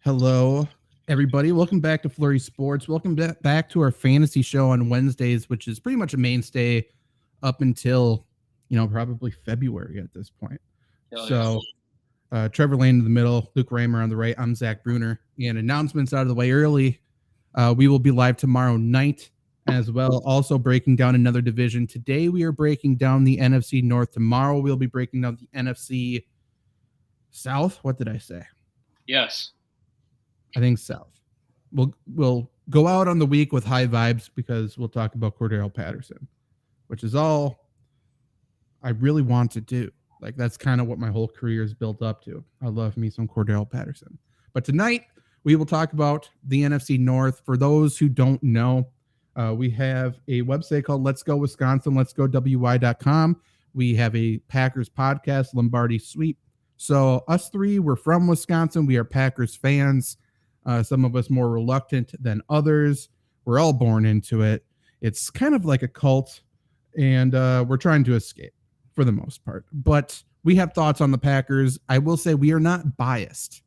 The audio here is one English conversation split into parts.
Hello, everybody. Welcome back to FlurrySports. Welcome back to our fantasy show on Wednesdays, which is pretty much a mainstay up until, probably February at this point. Trevor Lane in the middle, Luke Raymer on the right. I'm Zach Bruner. And announcements out of the way early. We will be live tomorrow night as well. Also breaking down another division. Today we are breaking down the NFC North. Tomorrow we'll be breaking down the NFC South. What did I say? Yes. I think South. We'll go out on the week with high vibes because we'll talk about Cordell Patterson, which is all I really want to do. Like, that's kind of what my whole career is built up to. I love me some Cordell Patterson. But tonight, we will talk about the NFC North. For those who don't know, we have a website called Let's Go Wisconsin, letsgowy.com. We have a Packers podcast, Lombardi Sweep. So us three, we're from Wisconsin. We are Packers fans. Some of us more reluctant than others. We're all born into it. It's kind of like a cult, and we're trying to escape for the most part. But we have thoughts on the Packers. I will say we are not biased,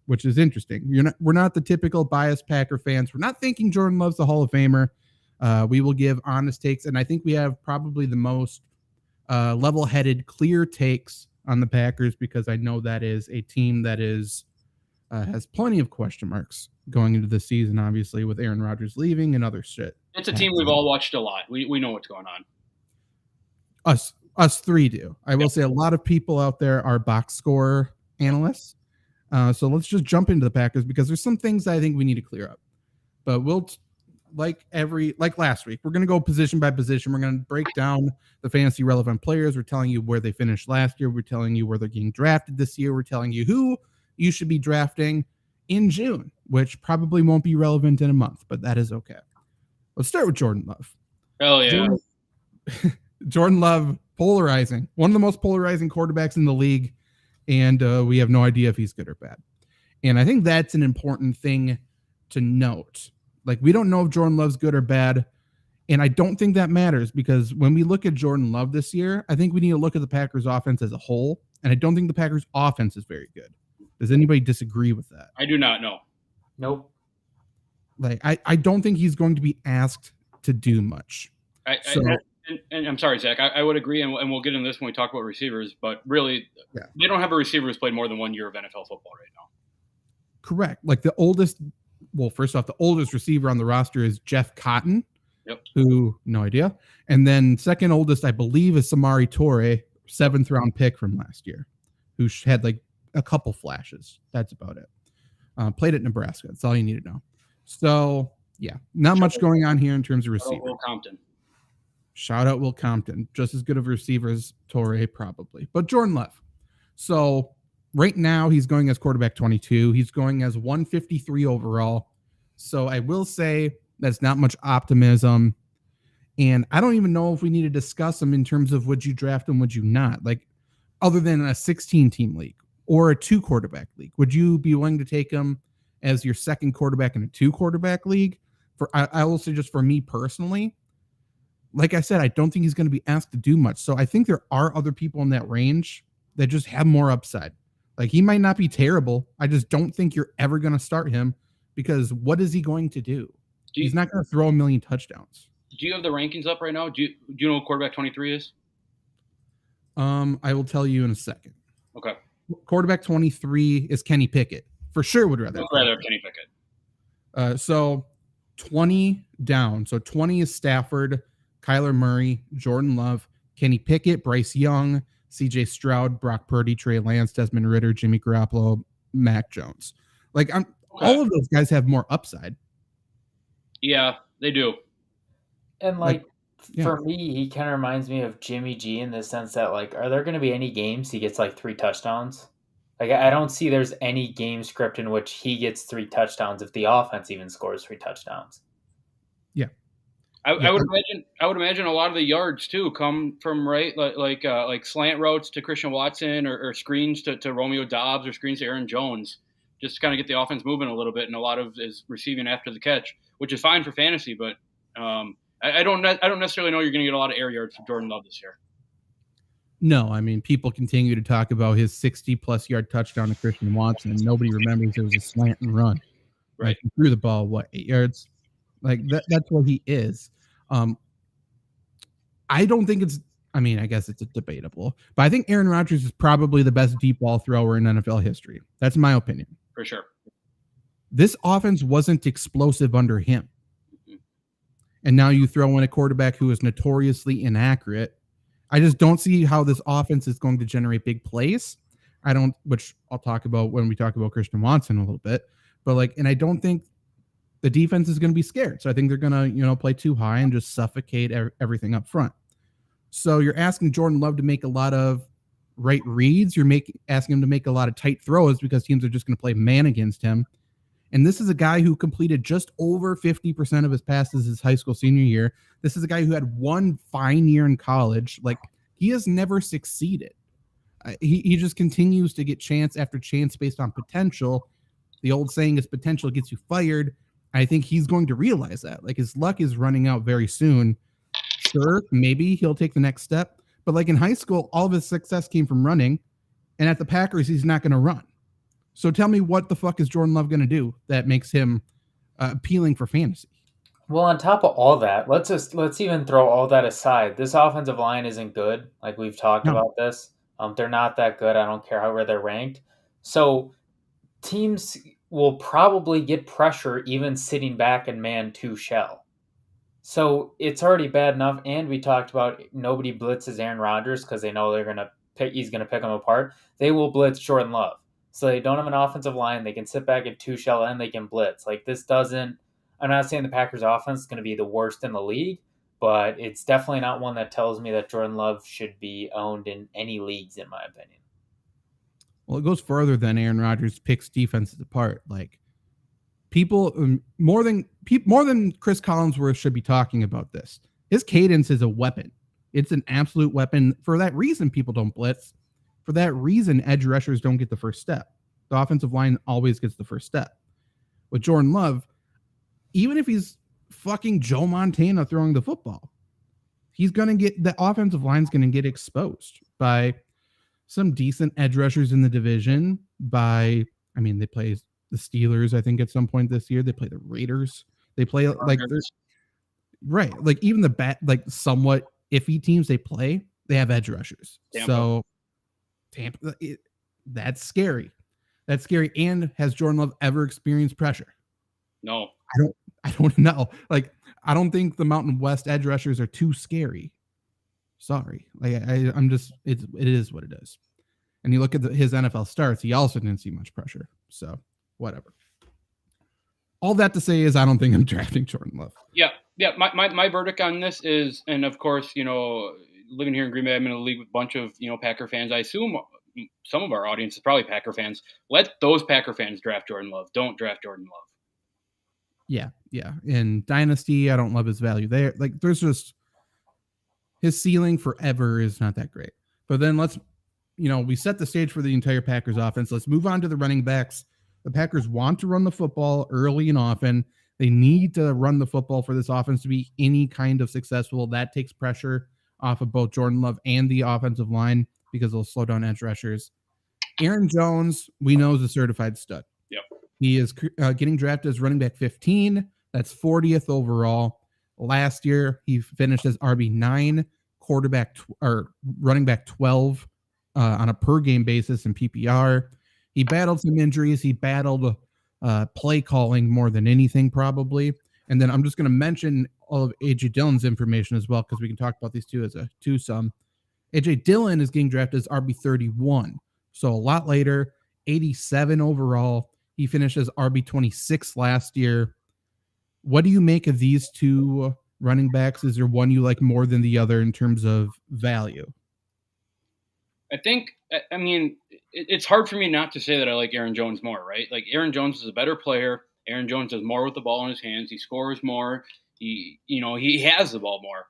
which is interesting. We're not the typical biased Packer fans. We're not thinking Jordan Love's the Hall of Famer. We will give honest takes, and I think we have probably the most level-headed, clear takes on the Packers because I know that is a team that is has plenty of question marks going into the season, obviously, with Aaron Rodgers leaving and other shit. It's a team we've all watched a lot. We know what's going on. Us three do. I will say a lot of people out there are box score analysts. So let's just jump into the Packers because there's some things I think we need to clear up. But we'll, like last week, we're going to go position by position. We're going to break down the fantasy relevant players. We're telling you where they finished last year. We're telling you where they're getting drafted this year. We're telling you who you should be drafting in June, which probably won't be relevant in a month, but that is okay. Let's start with Jordan Love. Oh, yeah. Jordan Love, polarizing. One of the most polarizing quarterbacks in the league, and we have no idea if he's good or bad. And I think that's an important thing to note. Like, we don't know if Jordan Love's good or bad, and I don't think that matters because when we look at Jordan Love this year, I think we need to look at the Packers offense as a whole, and I don't think the Packers offense is very good. Does anybody disagree with that? I do not know. Nope. Like, I don't think he's going to be asked to do much. And I'm sorry, Zach. I would agree, and we'll get into this when we talk about receivers. But really, They don't have a receiver who's played more than 1 year of NFL football right now. Correct. Like first off, the oldest receiver on the roster is Jeff Cotton. Yep. Who, no idea. And then second oldest, I believe, is Samori Toure, 7th round pick from last year, who had like a couple flashes. That's about it. Played at Nebraska. That's all you need to know. So, yeah, not much going on here in terms of receiver. Will Compton. Shout out Will Compton. Just as good of a receiver as Toure, probably. But Jordan Love. So, right now, he's going as quarterback 22. He's going as 153 overall. So, I will say that's not much optimism. And I don't even know if we need to discuss him in terms of would you draft him, would you not? Like, other than a 16-team league or a 2-quarterback league, would you be willing to take him as your second quarterback in a 2-quarterback league? I will say, just for me personally, like I said, I don't think he's going to be asked to do much. So I think there are other people in that range that just have more upside. Like, he might not be terrible. I just don't think you're ever going to start him because what is he going to do? He's not going to throw a million touchdowns. Do you have the rankings up right now? Do you know what quarterback 23 is? I will tell you in a second. Okay. Quarterback 23 is Kenny Pickett. For sure would rather. I'd rather have Kenny Pickett. So 20 down. So 20 is Stafford, Kyler Murray, Jordan Love, Kenny Pickett, Bryce Young, CJ Stroud, Brock Purdy, Trey Lance, Desmond Ridder, Jimmy Garoppolo, Mac Jones. Like, all of those guys have more upside. Yeah, they do. And for me, he kind of reminds me of Jimmy G in the sense that, like, are there going to be any games he gets like 3 touchdowns? Like, I don't see there's any game script in which he gets 3 touchdowns if the offense even scores 3 touchdowns. Yeah. I would imagine a lot of the yards too come from like slant routes to Christian Watson or screens to Romeo Doubs or screens to Aaron Jones, just to kind of get the offense moving a little bit, and a lot of is receiving after the catch, which is fine for fantasy, but I don't necessarily know you're going to get a lot of air yards from Jordan Love this year. No, I mean, people continue to talk about his 60-plus yard touchdown to Christian Watson, and nobody remembers it was a slant and run. Right. Like, he threw the ball, 8 yards? Like, that's what he is. I don't think it's – I mean, I guess it's debatable. But I think Aaron Rodgers is probably the best deep ball thrower in NFL history. That's my opinion. For sure. This offense wasn't explosive under him. Mm-hmm. And now you throw in a quarterback who is notoriously inaccurate. I just don't see how this offense is going to generate big plays. Which I'll talk about when we talk about Christian Watson a little bit. But and I don't think the defense is going to be scared. So I think they're going to, play too high and just suffocate everything up front. So you're asking Jordan Love to make a lot of right reads. You're asking him to make a lot of tight throws because teams are just going to play man against him. And this is a guy who completed just over 50% of his passes his high school senior year. This is a guy who had one fine year in college. He has never succeeded. He just continues to get chance after chance based on potential. The old saying is potential gets you fired. I think he's going to realize that. His luck is running out very soon. Sure, maybe he'll take the next step. But in high school, all of his success came from running. And at the Packers, he's not going to run. So tell me, what the fuck is Jordan Love going to do that makes him appealing for fantasy? Well, on top of all that, let's even throw all that aside. This offensive line isn't good. We've talked about this. They're not that good. I don't care where they're ranked. So teams will probably get pressure even sitting back in man 2 shell. So it's already bad enough. And we talked about nobody blitzes Aaron Rodgers because they know he's going to pick them apart. They will blitz Jordan Love. So they don't have an offensive line. They can sit back in 2 shell and they can blitz. I'm not saying the Packers offense is going to be the worst in the league, but it's definitely not one that tells me that Jordan Love should be owned in any leagues, in my opinion. Well, it goes further than Aaron Rodgers picks defenses apart. People more than Chris Collinsworth should be talking about this. His cadence is a weapon. It's an absolute weapon. For that reason, people don't blitz. For that reason, edge rushers don't get the first step. The offensive line always gets the first step. With Jordan Love, even if he's fucking Joe Montana throwing the football, the offensive line's going to get exposed by some decent edge rushers in the division. They play the Steelers, I think, at some point this year. They play the Raiders. They play right. Even the somewhat iffy teams they play, they have edge rushers. Tampa. So Tampa, that's scary. That's scary. And has Jordan Love ever experienced pressure? No. I don't know. I don't think the Mountain West edge rushers are too scary. Sorry. It is what it is. And you look at his NFL starts, he also didn't see much pressure. So whatever. All that to say is I don't think I'm drafting Jordan Love. Yeah. My verdict on this is, and of course, living here in Green Bay, I'm in a league with a bunch of, Packer fans. I assume some of our audience is probably Packer fans. Let those Packer fans draft Jordan Love. Don't draft Jordan Love. Yeah. In Dynasty, I don't love his value there. There's just his ceiling forever is not that great. But then we set the stage for the entire Packers offense. Let's move on to the running backs. The Packers want to run the football early and often. They need to run the football for this offense to be any kind of successful. That takes pressure off of both Jordan Love and the offensive line because they'll slow down edge rushers. Aaron Jones, we know, is a certified stud. Yep. He is getting drafted as running back 15. That's 40th overall. Last year, he finished as RB9, running back 12 on a per game basis in PPR. He battled some injuries. He battled play calling more than anything, probably. And then I'm just going to mention all of A.J. Dillon's information as well, because we can talk about these two as a twosome. A.J. Dillon is getting drafted as RB31. So a lot later, 87 overall. He finished as RB26 last year. What do you make of these two running backs? Is there one you like more than the other in terms of value? I think, it's hard for me not to say that I like Aaron Jones more, right? Aaron Jones is a better player. Aaron Jones does more with the ball in his hands. He scores more. He has the ball more.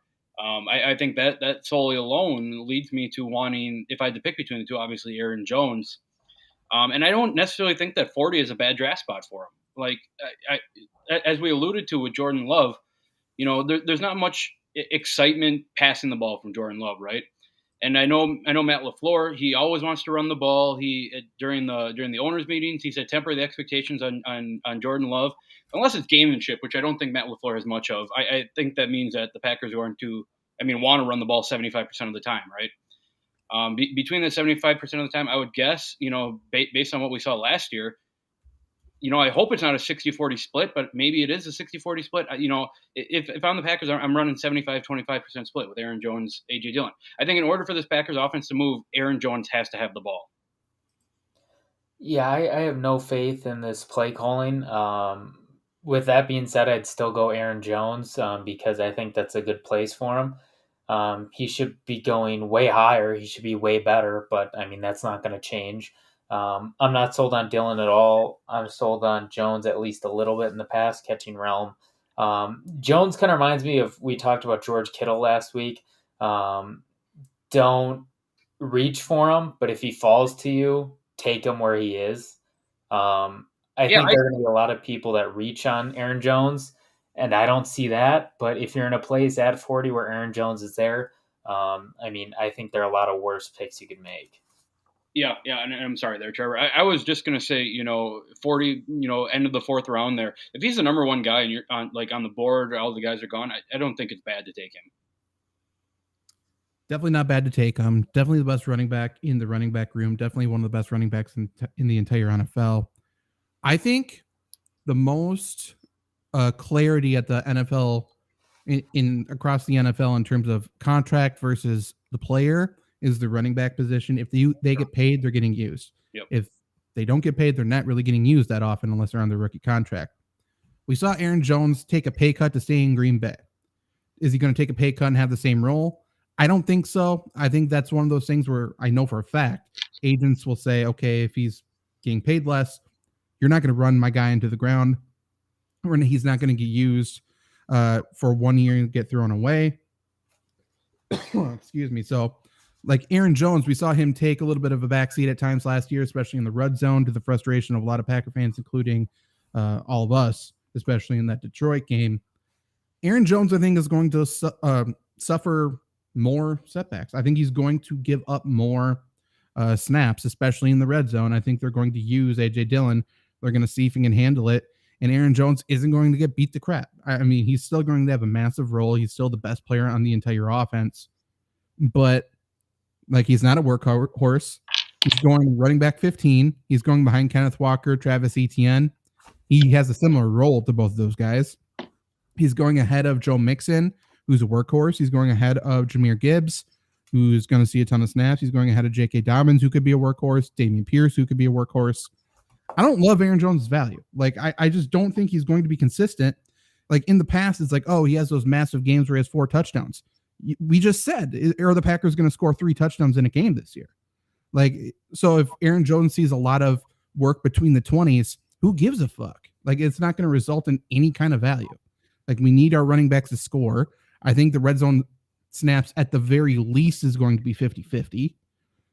I think that solely alone leads me to wanting, if I had to pick between the two, obviously Aaron Jones. And I don't necessarily think that 40 is a bad draft spot for him. As we alluded to with Jordan Love, there's not much excitement passing the ball from Jordan Love, right? And I know Matt LaFleur, he always wants to run the ball. During the owners' meetings, he said temper the expectations on Jordan Love, unless it's gamemanship, which I don't think Matt LaFleur has much of. I think that means that the Packers want to run the ball 75% of the time, right? Between the 75% of the time, I would guess, based on what we saw last year, I hope it's not a 60-40 split, but maybe it is a 60-40 split. If I'm the Packers, I'm running 75-25% split with Aaron Jones, A.J. Dillon. I think in order for this Packers offense to move, Aaron Jones has to have the ball. Yeah, I have no faith in this play calling. With that being said, I'd still go Aaron Jones because I think that's a good place for him. He should be going way higher. He should be way better, but that's not going to change. I'm not sold on Dillon at all. I'm sold on Jones at least a little bit in the pass catching realm. Jones kind of reminds me of, we talked about George Kittle last week. Don't reach for him, but if he falls to you, take him where he is. I think there are going to be a lot of people that reach on Aaron Jones, and I don't see that. But if you're in a place at 40 where Aaron Jones is there, I think there are a lot of worse picks you could make. Yeah, and I'm sorry there, Trevor. I was just gonna say, 40, end of the fourth round there. If he's the number one guy and you're on the board, all the guys are gone, I don't think it's bad to take him. Definitely not bad to take him. Definitely the best running back in the running back room. Definitely one of the best running backs in the entire NFL. I think the most clarity at the NFL in across the NFL in terms of contract versus the player is the running back position. If they get paid, they're getting used. Yep. If they don't get paid, they're not really getting used that often unless they're on their rookie contract. We saw Aaron Jones take a pay cut to stay in Green Bay. Is he going to take a pay cut and have the same role? I don't think so. I think that's one of those things where I know for a fact agents will say, okay, if he's getting paid less, you're not going to run my guy into the ground, or he's not going to get used for 1 year and get thrown away. Excuse me. So, like Aaron Jones, we saw him take a little bit of a backseat at times last year, especially in the red zone, to the frustration of a lot of Packer fans, including all of us, especially in that Detroit game. Aaron Jones, I think, is going to suffer more setbacks. I think he's going to give up more snaps, especially in the red zone. I think they're going to use A.J. Dillon. They're going to see if he can handle it. And Aaron Jones isn't going to get beat to crap. He's still going to have a massive role. He's still the best player on the entire offense. But he's not a workhorse. He's going running back 15. He's going behind Kenneth Walker, Travis Etienne. He has a similar role to both of those guys. He's going ahead of Joe Mixon, who's a workhorse. He's going ahead of Jahmyr Gibbs, who's going to see a ton of snaps. He's going ahead of J.K. Dobbins, who could be a workhorse. Damian Pierce, who could be a workhorse. I don't love Aaron Jones' value. I just don't think he's going to be consistent. In the past, it's he has those massive games where he has 4 touchdowns. We just said, are the Packers going to score 3 touchdowns in a game this year? So if Aaron Jones sees a lot of work between the 20s, who gives a fuck? It's not going to result in any kind of value. We need our running backs to score. I think the red zone snaps at the very least is going to be 50-50.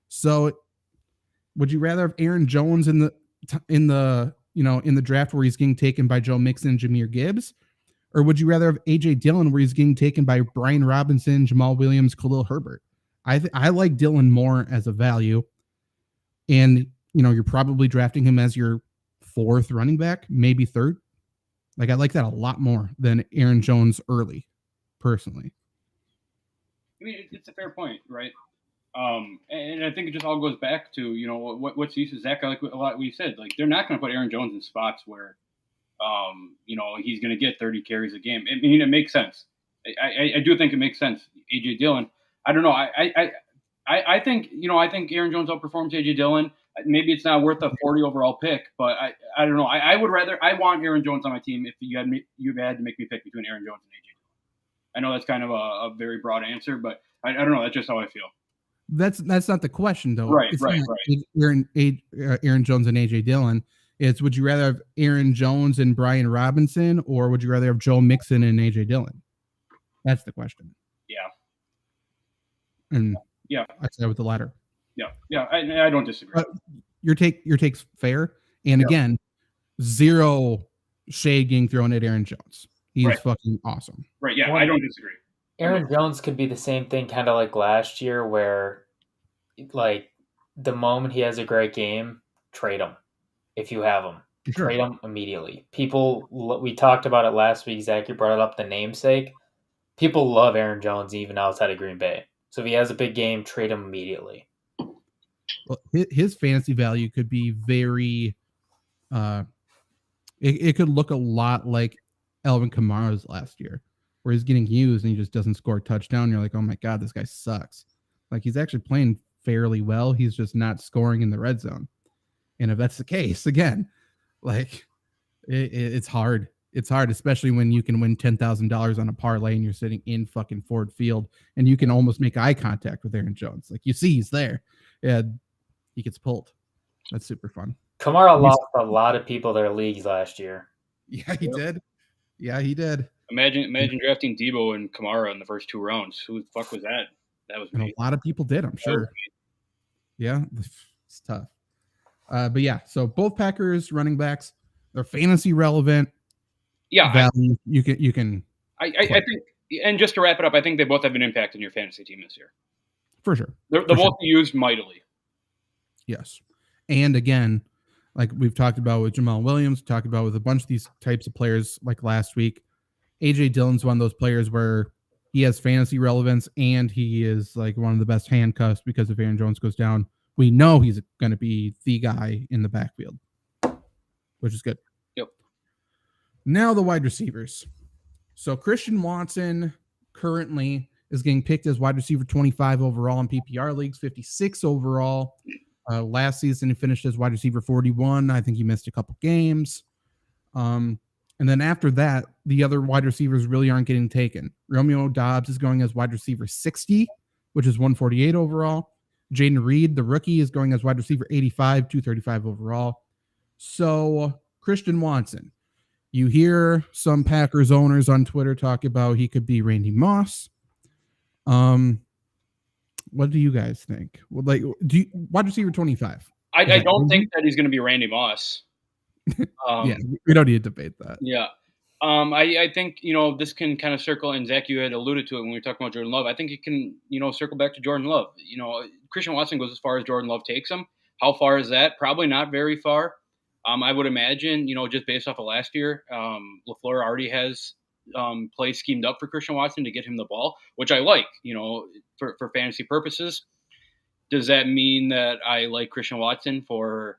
So would you rather have Aaron Jones in the draft where he's getting taken by Joe Mixon and Jahmyr Gibbs? Or would you rather have A.J. Dillon where he's getting taken by Brian Robinson, Jamal Williams, Khalil Herbert? I like Dillon more as a value. And, you're probably drafting him as your 4th running back, maybe 3rd. I like that a lot more than Aaron Jones early, personally. It's a fair point, right? And I think it just all goes back to, what's the use of Zach? A lot we said, they're not going to put Aaron Jones in spots where, he's going to get 30 carries a game. It makes sense. I do think it makes sense. A.J. Dillon, I don't know. I think Aaron Jones outperforms A.J. Dillon. Maybe it's not worth a 40 overall pick, but I don't know. I want Aaron Jones on my team if you had to make me pick between Aaron Jones and A.J. Dillon. I know that's kind of a very broad answer, but I don't know. That's just how I feel. That's not the question, though. Right. Aaron Jones and A.J. Dillon. It's, would you rather have Aaron Jones and Brian Robinson, or would you rather have Joe Mixon and A.J. Dillon? That's the question. Yeah. And I'd say with the latter. Yeah. I don't disagree. But your take's fair. And again, zero shade getting thrown at Aaron Jones. He's fucking awesome. Right. Yeah. I don't disagree. Aaron Jones could be the same thing, kind of like last year, where like the moment he has a great game, trade him. If you have him, trade him immediately. People, we talked about it last week. Zach, you brought it up, the namesake. People love Aaron Jones even outside of Green Bay. So if he has a big game, trade him immediately. Well, his fantasy value could be very. It could look a lot like Alvin Kamara's last year, where he's getting used and he just doesn't score a touchdown. You're like, oh my God, this guy sucks. Like, he's actually playing fairly well. He's just not scoring in the red zone. And if that's the case, again, like it's hard. It's hard, especially when you can win $10,000 on a parlay and you're sitting in fucking Ford Field and you can almost make eye contact with Aaron Jones. Like, you see he's there and he gets pulled. That's super fun. Kamara lost a lot of people their leagues last year. Yeah, he did. Yeah, he did. Imagine drafting Debo and Kamara in the first 2 rounds. Who the fuck was that? That was me. And a lot of people did, I'm sure. Yeah, it's tough. But yeah, so both Packers running backs, they're fantasy relevant. Yeah, value. You can. I think, and just to wrap it up, I think they both have an impact on your fantasy team this year. For sure. They're both used mightily. Yes, and again, like we've talked about with Jamal Williams, talked about with a bunch of these types of players, like last week, AJ Dillon's one of those players where he has fantasy relevance and he is like one of the best handcuffs because if Aaron Jones goes down, we know he's going to be the guy in the backfield, which is good. Yep. Now the wide receivers. So Christian Watson currently is getting picked as wide receiver 25 overall in PPR leagues, 56 overall. Last season, he finished as wide receiver 41. I think he missed a couple games. And then after that, the other wide receivers really aren't getting taken. Romeo Doubs is going as wide receiver 60, which is 148 overall. Jaden Reed, the rookie, is going as wide receiver 85, 235 overall. So Christian Watson, you hear some Packers owners on Twitter talk about he could be Randy Moss. What do you guys think? Well, like, wide receiver 25? I don't think that he's going to be Randy Moss. Yeah, we don't need to debate that. Yeah. I think, this can kind of circle, and Zach, you had alluded to it when we were talking about Jordan Love. I think it can, circle back to Jordan Love. Christian Watson goes as far as Jordan Love takes him. How far is that? Probably not very far. I would imagine, just based off of last year, LaFleur already has plays schemed up for Christian Watson to get him the ball, which I like, for fantasy purposes. Does that mean that I like Christian Watson for,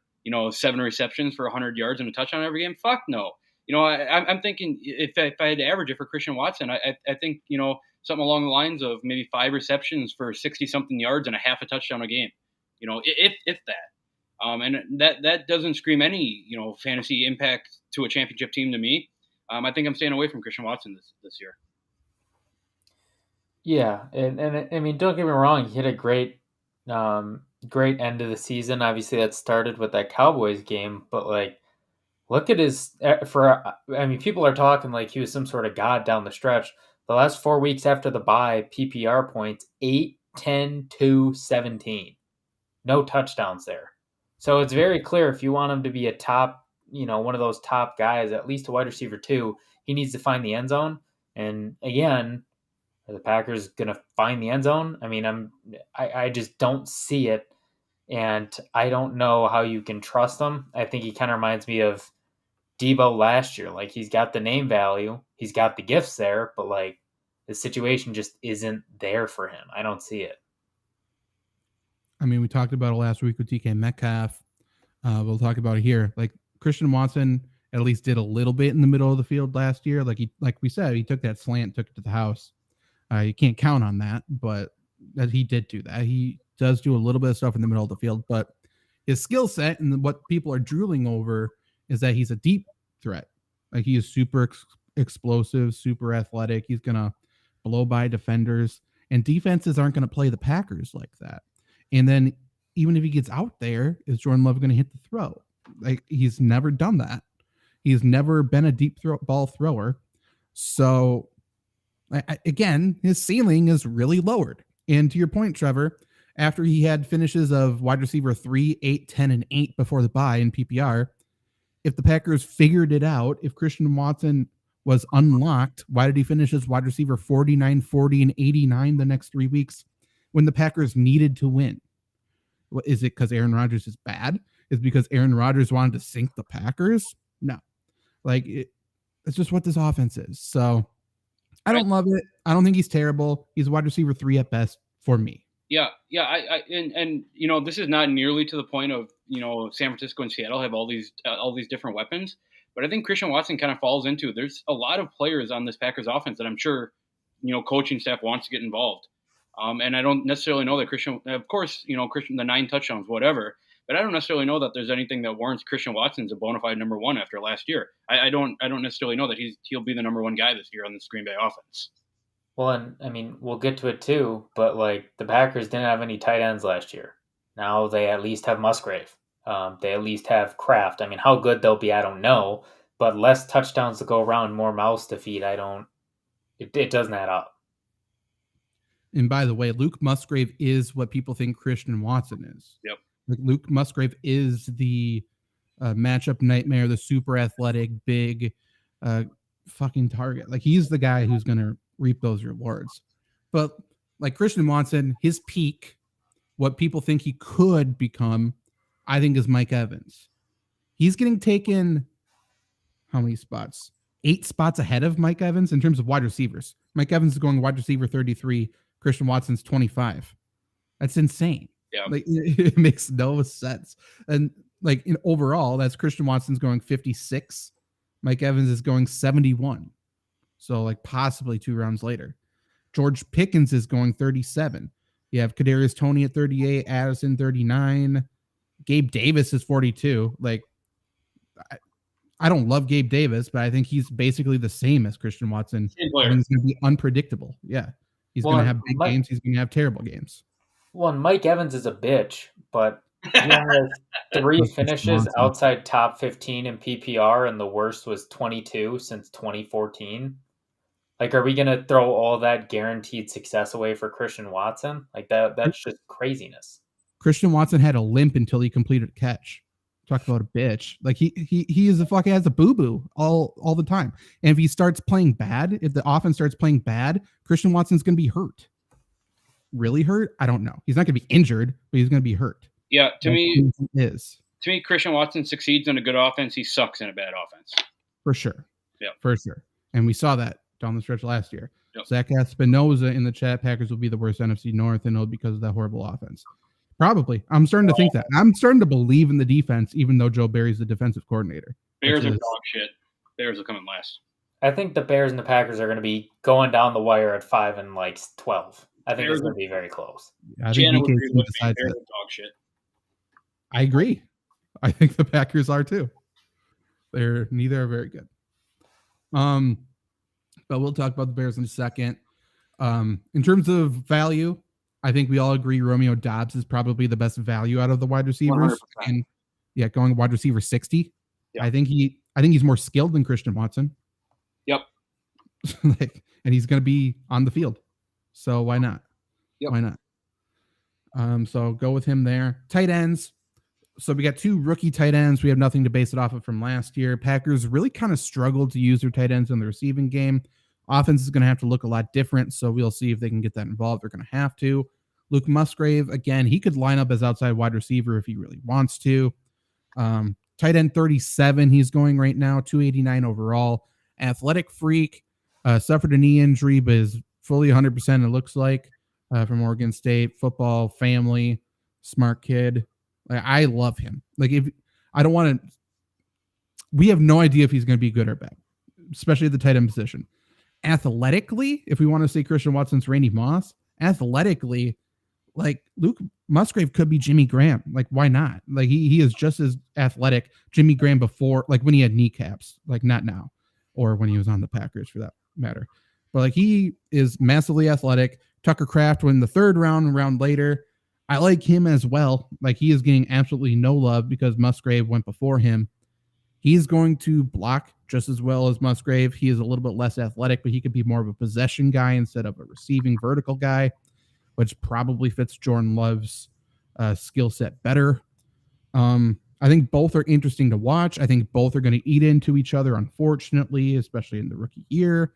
7 receptions for 100 yards and a touchdown every game? Fuck no. I'm thinking if I had to average it for Christian Watson, I think, something along the lines of maybe 5 receptions for 60-something yards and a half a touchdown a game, if that. And that doesn't scream any, fantasy impact to a championship team to me. I think I'm staying away from Christian Watson this year. Yeah, and I mean, don't get me wrong, he had a great end of the season. Obviously, that started with that Cowboys game, but like, look at people are talking like he was some sort of god down the stretch. The last 4 weeks after the bye, PPR points 8, 10, 2, 17. No touchdowns there. So it's very clear if you want him to be a top, one of those top guys, at least a wide receiver 2, he needs to find the end zone. And again, are the Packers going to find the end zone? I mean, I just don't see it. And I don't know how you can trust him. I think he kind of reminds me of Debo last year. Like, he's got the name value. He's got the gifts there, but like the situation just isn't there for him. I don't see it. I mean, we talked about it last week with DK Metcalf. We'll talk about it here. Like, Christian Watson at least did a little bit in the middle of the field last year. Like we said, he took that slant, took it to the house. You can't count on that, but that he did do that. He does do a little bit of stuff in the middle of the field, but his skill set and what people are drooling over is that he's a deep threat. Like, he is super explosive, super athletic. He's going to blow by defenders, and defenses aren't going to play the Packers like that. And then even if he gets out there, is Jordan Love going to hit the throw? Like, he's never done that. He's never been a deep ball thrower. So again, his ceiling is really lowered. And to your point, Trevor, after he had finishes of wide receiver 3, 8, 10, and 8 before the bye in PPR, if the Packers figured it out, if Christian Watson was unlocked. Why did he finish as wide receiver 49, 40, and 89 the next 3 weeks when the Packers needed to win? Is it because Aaron Rodgers is bad? Is it because Aaron Rodgers wanted to sink the Packers? No. Like, it's just what this offense is. So I don't love it. I don't think he's terrible. He's wide receiver 3 at best for me. Yeah. And this is not nearly to the point of, San Francisco and Seattle have all these different weapons. But I think Christian Watson kind of falls into, there's a lot of players on this Packers offense that I'm sure, coaching staff wants to get involved. And I don't necessarily know that Christian, of course, Christian, the 9 touchdowns, whatever, but I don't necessarily know that there's anything that warrants Christian Watson's a bona fide number 1 after last year. I don't necessarily know that he'll be the number 1 guy this year on this Green Bay offense. Well, and I mean, we'll get to it too, but like the Packers didn't have any tight ends last year. Now they at least have Musgrave. They at least have Kraft. I mean, how good they'll be, I don't know, but less touchdowns to go around, more mouths to feed. It doesn't add up. And by the way, Luke Musgrave is what people think Christian Watson is. Yep. Like Luke Musgrave is the matchup nightmare, the super athletic, big fucking target. Like he's the guy who's going to reap those rewards. But like Christian Watson, his peak, what people think he could become, I think is Mike Evans. He's getting taken how many spots? 8 spots ahead of Mike Evans in terms of wide receivers. Mike Evans is going wide receiver 33. Christian Watson's 25. That's insane. Yeah. Like it makes no sense. And like overall, that's Christian Watson's going 56. Mike Evans is going 71. So like possibly 2 rounds later. George Pickens is going 37. You have Kadarius Toney at 38, Addison 39. Gabe Davis is 42. Like I don't love Gabe Davis, but I think he's basically the same as Christian Watson. I think he's going to be unpredictable. Yeah. He's going to have big games. He's going to have terrible games. Well, Mike Evans is a bitch, but he has 3 finishes outside top 15 in PPR, and the worst was 22 since 2014. Like, are we going to throw all that guaranteed success away for Christian Watson? Like, that's just craziness. Christian Watson had a limp until he completed a catch. Talk about a bitch. Like he is a fucking has a boo-boo all the time. And if he starts playing bad, if the offense starts playing bad, Christian Watson's going to be hurt. Really hurt? I don't know. He's not going to be injured, but he's going to be hurt. Yeah, to me, Christian Watson succeeds in a good offense. He sucks in a bad offense. For sure. Yeah. For sure. And we saw that down the stretch last year. Yep. Zach Espinoza in the chat, Packers will be the worst NFC North, and it'll be because of that horrible offense. Probably. I'm starting to think that. I'm starting to believe in the defense, even though Joe Barry's the defensive coordinator. Bears are dog shit. Bears will come in last. I think the Bears and the Packers are going to be going down the wire at 5 and 12. I think it's going to be very close. I think BK decides that. Dog shit. I agree. I think the Packers are too. Neither are very good. But we'll talk about the Bears in a second. In terms of value, I think we all agree Romeo Doubs is probably the best value out of the wide receivers. 100%. And yeah, going wide receiver 60. Yeah. I think he's more skilled than Christian Watson. Yep. And he's going to be on the field. So why not? Yep. Why not? So go with him there. Tight ends. So we got 2 rookie tight ends. We have nothing to base it off of from last year. Packers really kind of struggled to use their tight ends in the receiving game. Offense is going to have to look a lot different, so we'll see if they can get that involved. They're going to have to. Luke Musgrave, again, he could line up as outside wide receiver if he really wants to. Tight end 37, he's going right now, 289 overall. Athletic freak, suffered a knee injury, but is fully 100%, it looks like, from Oregon State. Football, family, smart kid. I love him. We have no idea if he's going to be good or bad, especially at the tight end position. Athletically, if we want to say Christian Watson's Randy Moss, athletically, like Luke Musgrave could be Jimmy Graham. Like, why not? Like he is just as athletic. Jimmy Graham before, like when he had kneecaps, like not now, or when he was on the Packers for that matter. But like he is massively athletic. Tucker Kraft went in the 3rd round later. I like him as well. Like he is getting absolutely no love because Musgrave went before him. He's going to block just as well as Musgrave. He is a little bit less athletic, but he could be more of a possession guy instead of a receiving vertical guy, which probably fits Jordan Love's skill set better. I I think both are interesting to watch. I think both are going to eat into each other, unfortunately, especially in the rookie year.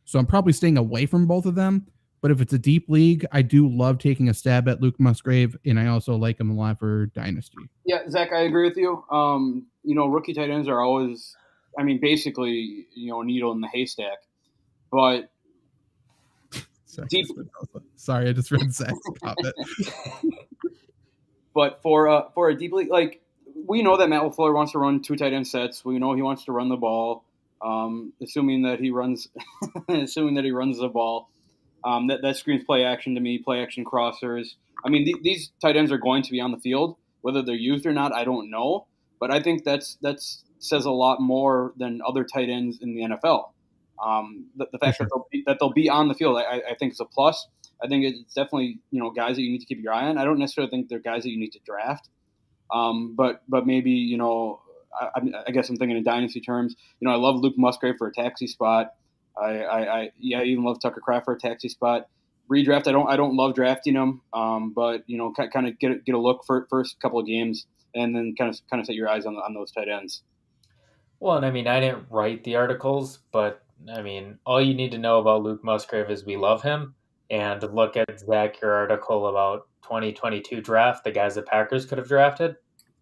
So I'm probably staying away from both of them. But if it's a deep league, I do love taking a stab at Luke Musgrave, and I also like him a lot for Dynasty. Yeah, Zach, I agree with you. Rookie tight ends are always, basically, a needle in the haystack. But sorry, I just read Zach's comment. But for a deep league, like, we know that Matt LaFleur wants to run 2 tight end sets. We know he wants to run the ball, assuming that he runs the ball. That screams play action to me, play action crossers. These tight ends are going to be on the field. Whether they're used or not, I don't know. But I think that says a lot more than other tight ends in the NFL. The fact that they'll be on the field, I think is a plus. I think it's definitely guys that you need to keep your eye on. I don't necessarily think they're guys that you need to draft. But maybe I guess I'm thinking in dynasty terms. I love Luke Musgrave for a taxi spot. I even love Tucker Kraft for a taxi spot. Redraft, I don't love drafting him, but kind of get a look for first couple of games, and then kind of set your eyes on those tight ends. Well, and I didn't write the articles, but all you need to know about Luke Musgrave is we love him, and look at Zach, your article about 2022 draft, the guys the Packers could have drafted.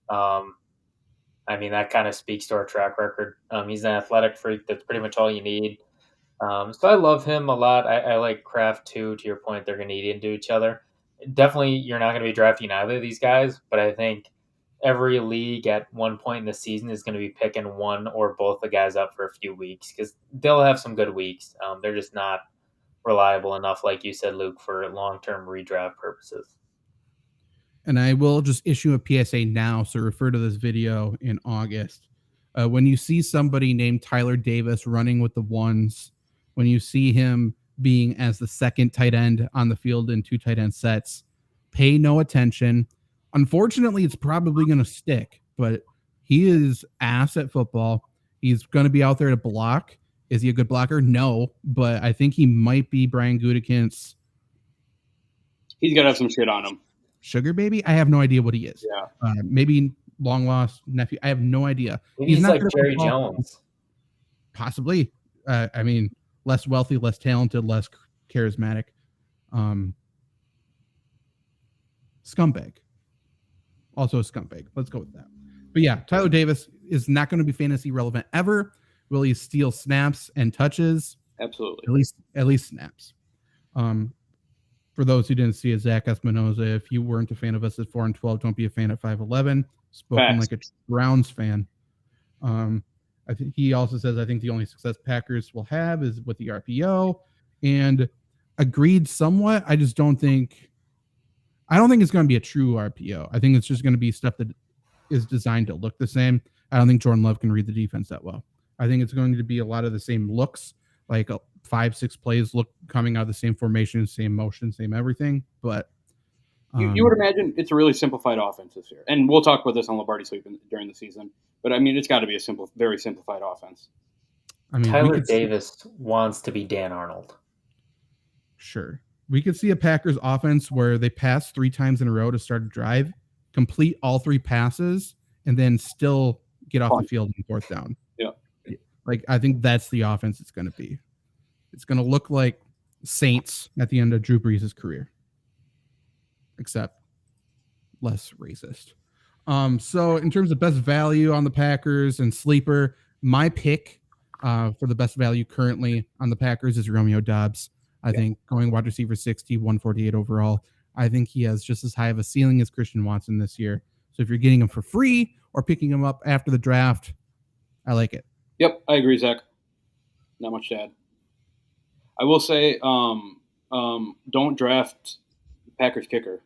That kind of speaks to our track record. He's an athletic freak. That's pretty much all you need. So I love him a lot. I like Kraft too. To your point, they're going to eat into each other. Definitely, you're not going to be drafting either of these guys, but I think every league at one point in the season is going to be picking one or both the guys up for a few weeks because they'll have some good weeks. They're just not reliable enough, like you said, Luke, for long-term redraft purposes. And I will just issue a PSA now, so refer to this video in August. When you see somebody named Tyler Davis running with the ones, when you see him being as the second tight end on the field in 2 tight end sets, pay no attention. Unfortunately, it's probably going to stick, but he is ass at football. He's going to be out there to block. Is he a good blocker? No, but I think he might be Brian Gutekunst's. He's got to have some shit on him. Sugar baby? I have no idea what he is. Yeah. Maybe long lost nephew. I have no idea. Maybe he's not like Jerry Jones. Possibly. Less wealthy, less talented, less charismatic. Scumbag. Also a scumbag. Let's go with that. But yeah, Tyler Davis is not going to be fantasy relevant ever. Will he steal snaps and touches? Absolutely. At least snaps. For those who didn't see it, Zach Espinoza, if you weren't a fan of us at 4-12, don't be a fan at 5'11. Spoken like a Browns fan. I think he also says, I think the only success Packers will have is with the RPO, and agreed somewhat. I don't think it's going to be a true RPO. I think it's just going to be stuff that is designed to look the same. I don't think Jordan Love can read the defense that well. I think it's going to be a lot of the same looks, like 5-6 plays look coming out of the same formation, same motion, same everything. But you would imagine it's a really simplified offense this year. And we'll talk about this on Lombardi Sleep during the season. But it's got to be a very simplified offense. Tyler Davis wants to be Dan Arnold. Sure. We could see a Packers offense where they pass 3 times in a row to start a drive, complete all 3 passes, and then still get off the field in 4th down. Yeah. I think that's the offense it's going to be. It's going to look like Saints at the end of Drew Brees' career, except less racist. So in terms of best value on the Packers and sleeper, my pick for the best value currently on the Packers is Romeo Doubs. I think going wide receiver 60, 148 overall. I think he has just as high of a ceiling as Christian Watson this year. So if you're getting him for free or picking him up after the draft, I like it. Yep, I agree, Zach. Not much to add. I will say, don't draft Packers kicker.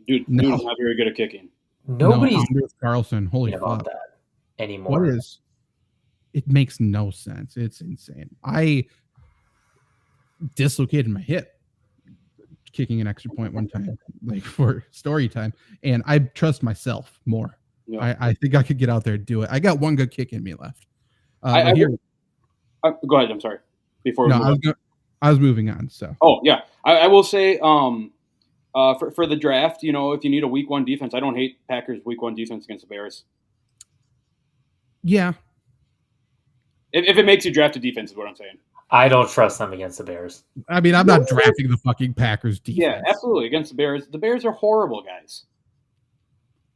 Dude's not very good at kicking. Nobody's Anders Carlson. Holy fuck. About that anymore. It makes no sense. It's insane. I dislocated my hip kicking an extra point one time, for story time, and I trust myself more. Yeah. I think I could get out there and do it. I got one good kick in me left. Go ahead. I'm sorry. I was moving on. So. Oh yeah, I will say, For the draft, if you need a week 1 defense, I don't hate Packers week 1 defense against the Bears. Yeah. If it makes you draft a defense is what I'm saying. I don't trust them against the Bears. I mean, I'm not drafting the fucking Packers defense. Yeah, absolutely. Against the Bears. The Bears are horrible, guys.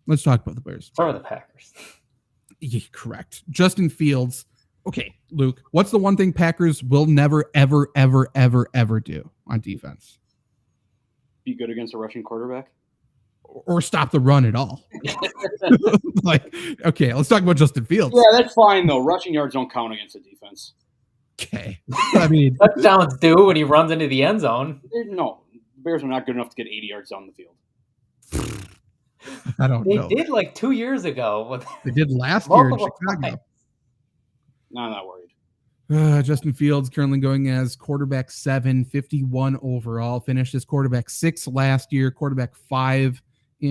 Let's talk about the Bears. So are the Packers. Yeah, correct. Justin Fields. Okay, Luke, what's the one thing Packers will never, ever, ever, ever, ever do on defense? Be good against a rushing quarterback? Or stop the run at all. Okay, let's talk about Justin Fields. Yeah, that's fine, though. Rushing yards don't count against the defense. Okay. I mean, touchdowns do when he runs into the end zone. No, the Bears are not good enough to get 80 yards down the field. I don't know. They did like 2 years ago. They did last year in Chicago. No, I'm not worried. Justin Fields currently going as quarterback 7, 51 overall. Finished as quarterback 6 last year, quarterback 5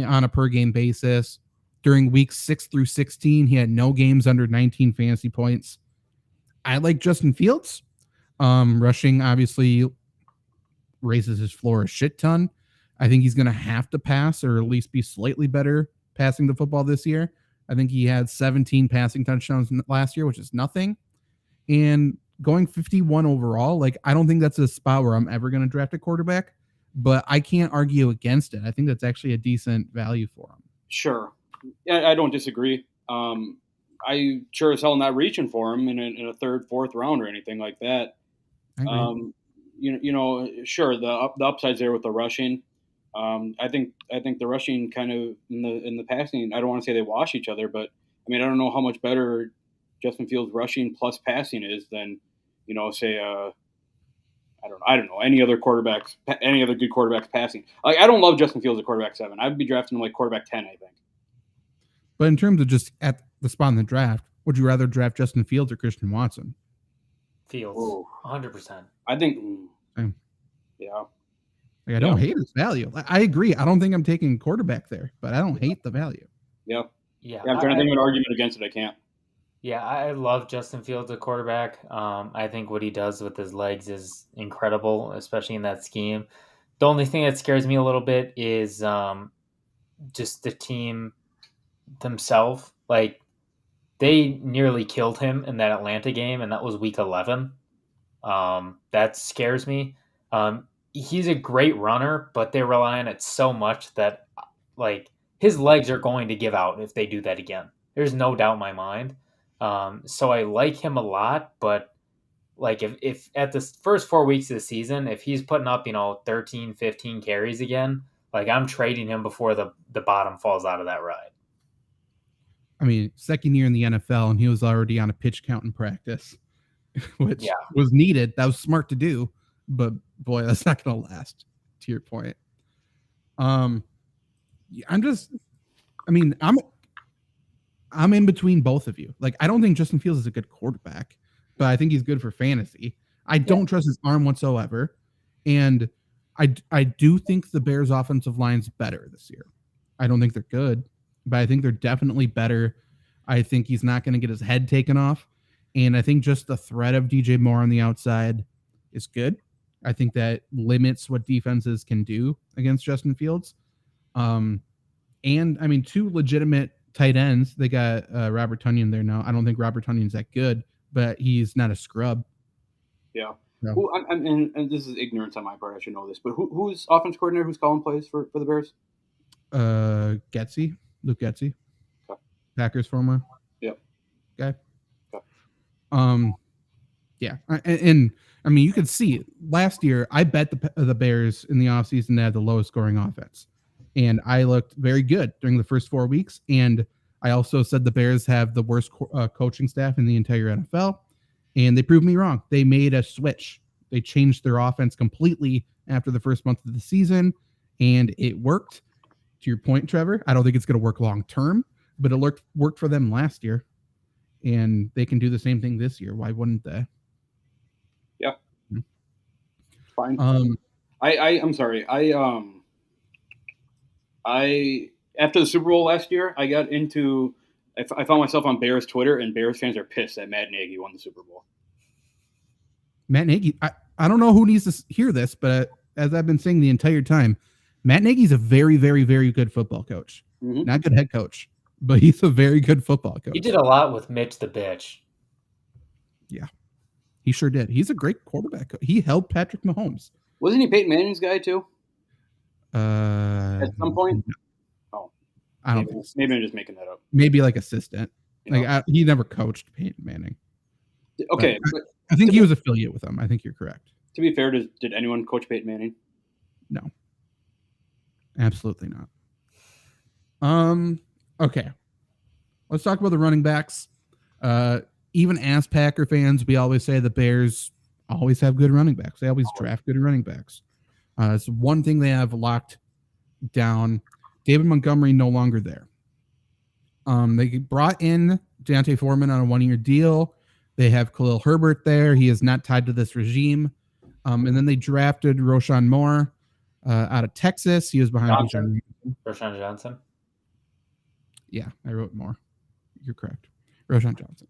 on a per game basis. During weeks 6 through 16, he had no games under 19 fantasy points. I like Justin Fields. Rushing obviously raises his floor a shit ton. I think he's going to have to pass or at least be slightly better passing the football this year. I think he had 17 passing touchdowns last year, which is nothing. And going 51 overall, I don't think that's a spot where I'm ever going to draft a quarterback, but I can't argue against it. I think that's actually a decent value for him. Sure. Yeah, I don't disagree. I sure as hell not reaching for him in a 3rd, 4th round or anything like that. Sure, the upside's there with the rushing. I think the rushing kind of in the passing. I don't want to say they wash each other, but I mean I don't know how much better Justin Fields rushing plus passing is than say I don't know any other good quarterbacks passing. I don't love Justin Fields at quarterback 7. I'd be drafting him like quarterback 10, I think. But in terms of just at the spot in the draft, would you rather draft Justin Fields or Christian Watson? Fields, 100%. I think, yeah. I don't hate his value. I agree. I don't think I'm taking quarterback there, but I don't hate the value. Yeah. I'm trying to think of an argument against it. I can't. Yeah, I love Justin Fields at quarterback. I think what he does with his legs is incredible, especially in that scheme. The only thing that scares me a little bit is just the team themselves. They nearly killed him in that Atlanta game, and that was week 11. That scares me. He's a great runner, but they rely on it so much that his legs are going to give out if they do that again. There's no doubt in my mind. So I like him a lot, but if at the first 4 weeks of the season, if he's putting up, 13, 15 carries again, I'm trading him before the bottom falls out of that ride. I mean, 2nd year in the NFL, and he was already on a pitch count in practice, which was needed. That was smart to do, but boy, that's not going to last. To your point, I'm in between both of you. I don't think Justin Fields is a good quarterback, but I think he's good for fantasy. I don't trust his arm whatsoever, and I do think the Bears' offensive line's better this year. I don't think they're good, but I think they're definitely better. I think he's not going to get his head taken off. And I think just the threat of DJ Moore on the outside is good. I think that limits what defenses can do against Justin Fields. And I mean, 2 legitimate tight ends. They got Robert Tonyan there now. I don't think Robert Tonyan's that good, but he's not a scrub. Yeah. No. And this is ignorance on my part. I should know this, but who's offense coordinator? Who's calling plays for the Bears? Getsy, Luke Getsy, okay. Packers former. Yep. Okay. Yeah, and I mean, you could see last year. I bet the Bears in the offseason to have the lowest scoring offense, and I looked very good during the first 4 weeks. And I also said the Bears have the worst coaching staff in the entire NFL, and they proved me wrong. They made a switch. They changed their offense completely after the first month of the season, and it worked. To your point, Trevor, I don't think it's going to work long term, but it worked for them last year, and they can do the same thing this year. Why wouldn't they? Yeah. Fine. I'm sorry. I after the Super Bowl last year, I got into. I found myself on Bears Twitter, and Bears fans are pissed that Matt Nagy won the Super Bowl. Matt Nagy. I don't know who needs to hear this, but as I've been saying the entire time, Matt Nagy's a very, very, very good football coach. Mm-hmm. Not good head coach, but he's a very good football coach. He did a lot with Mitch the bitch. Yeah, he sure did. He's a great quarterback. He helped Patrick Mahomes. Wasn't he Peyton Manning's guy too? At some point? No. I don't think so. Maybe I'm just making that up. Maybe like assistant. He never coached Peyton Manning. Okay. But I think he was affiliate with him. I think you're correct. To be fair, did anyone coach Peyton Manning? No. Absolutely not. Okay. Let's talk about the running backs. Even as Packer fans, we always say the Bears always have good running backs. They always draft good running backs. It's one thing they have locked down. David Montgomery no longer there. They brought in D'Onta Foreman on a 1-year deal. They have Khalil Herbert there. He is not tied to this regime. And then they drafted Roshan Moore out of Texas. He was behind Roshan Johnson. Yeah, I wrote Moore. You're correct. Roshan Johnson.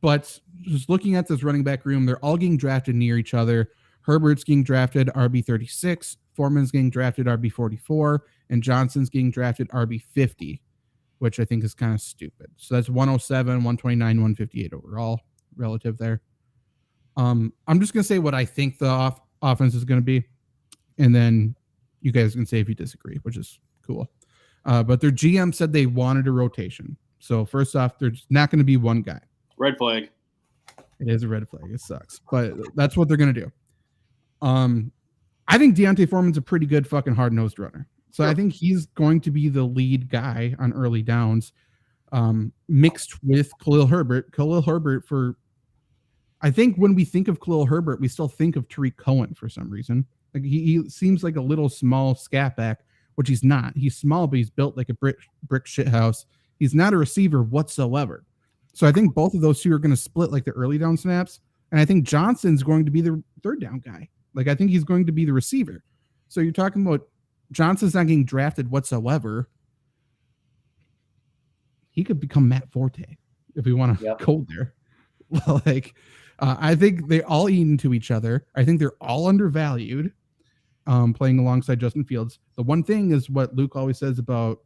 But just looking at this running back room, they're all getting drafted near each other. Herbert's getting drafted RB36. Foreman's getting drafted RB44. And Johnson's getting drafted RB50, which I think is kind of stupid. So that's 107, 129, 158 overall relative there. I'm just going to say what I think the offense is going to be. And then you guys can say if you disagree, which is cool. But their GM said they wanted a rotation. So first off, there's not going to be one guy. Red flag. It is a red flag. It sucks. But that's what they're going to do. I think D'Onta Foreman's a pretty good fucking hard-nosed runner. So I think he's going to be the lead guy on early downs, mixed with Khalil Herbert. Khalil Herbert I think when we think of Khalil Herbert, we still think of Tariq Cohen for some reason. Like he seems like a little small scat back, which he's not. He's small, but he's built like a brick shithouse. He's not a receiver whatsoever. So I think both of those two are going to split like the early down snaps. And I think Johnson's going to be the third down guy. Like I think he's going to be the receiver. So you're talking about Johnson's not getting drafted whatsoever. He could become Matt Forte if we want to go there. Well, I think they all eat into each other. I think they're all undervalued, playing alongside Justin Fields. The one thing is what Luke always says about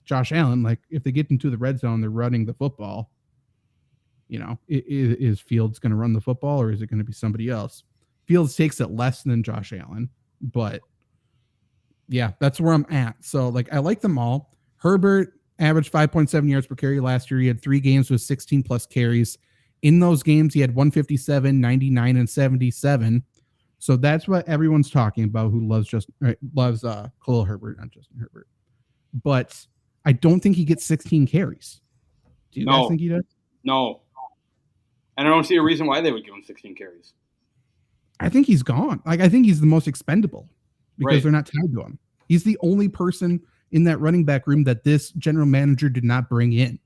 Josh Allen. Like if they get into the red zone, they're running the football. Is Fields going to run the football or is it going to be somebody else? Fields takes it less than Josh Allen, but yeah, that's where I'm at. So I like them all. Herbert averaged 5.7 yards per carry last year. He had 3 games with 16 plus carries. In those games, he had 157, 99, and 77. So that's what everyone's talking about who loves Khalil Herbert, not Justin Herbert. But I don't think he gets 16 carries. Do you guys think he does? No. And I don't see a reason why they would give him 16 carries. I think he's gone. I think he's the most expendable because they're not tied to him. He's the only person in that running back room that this general manager did not bring in.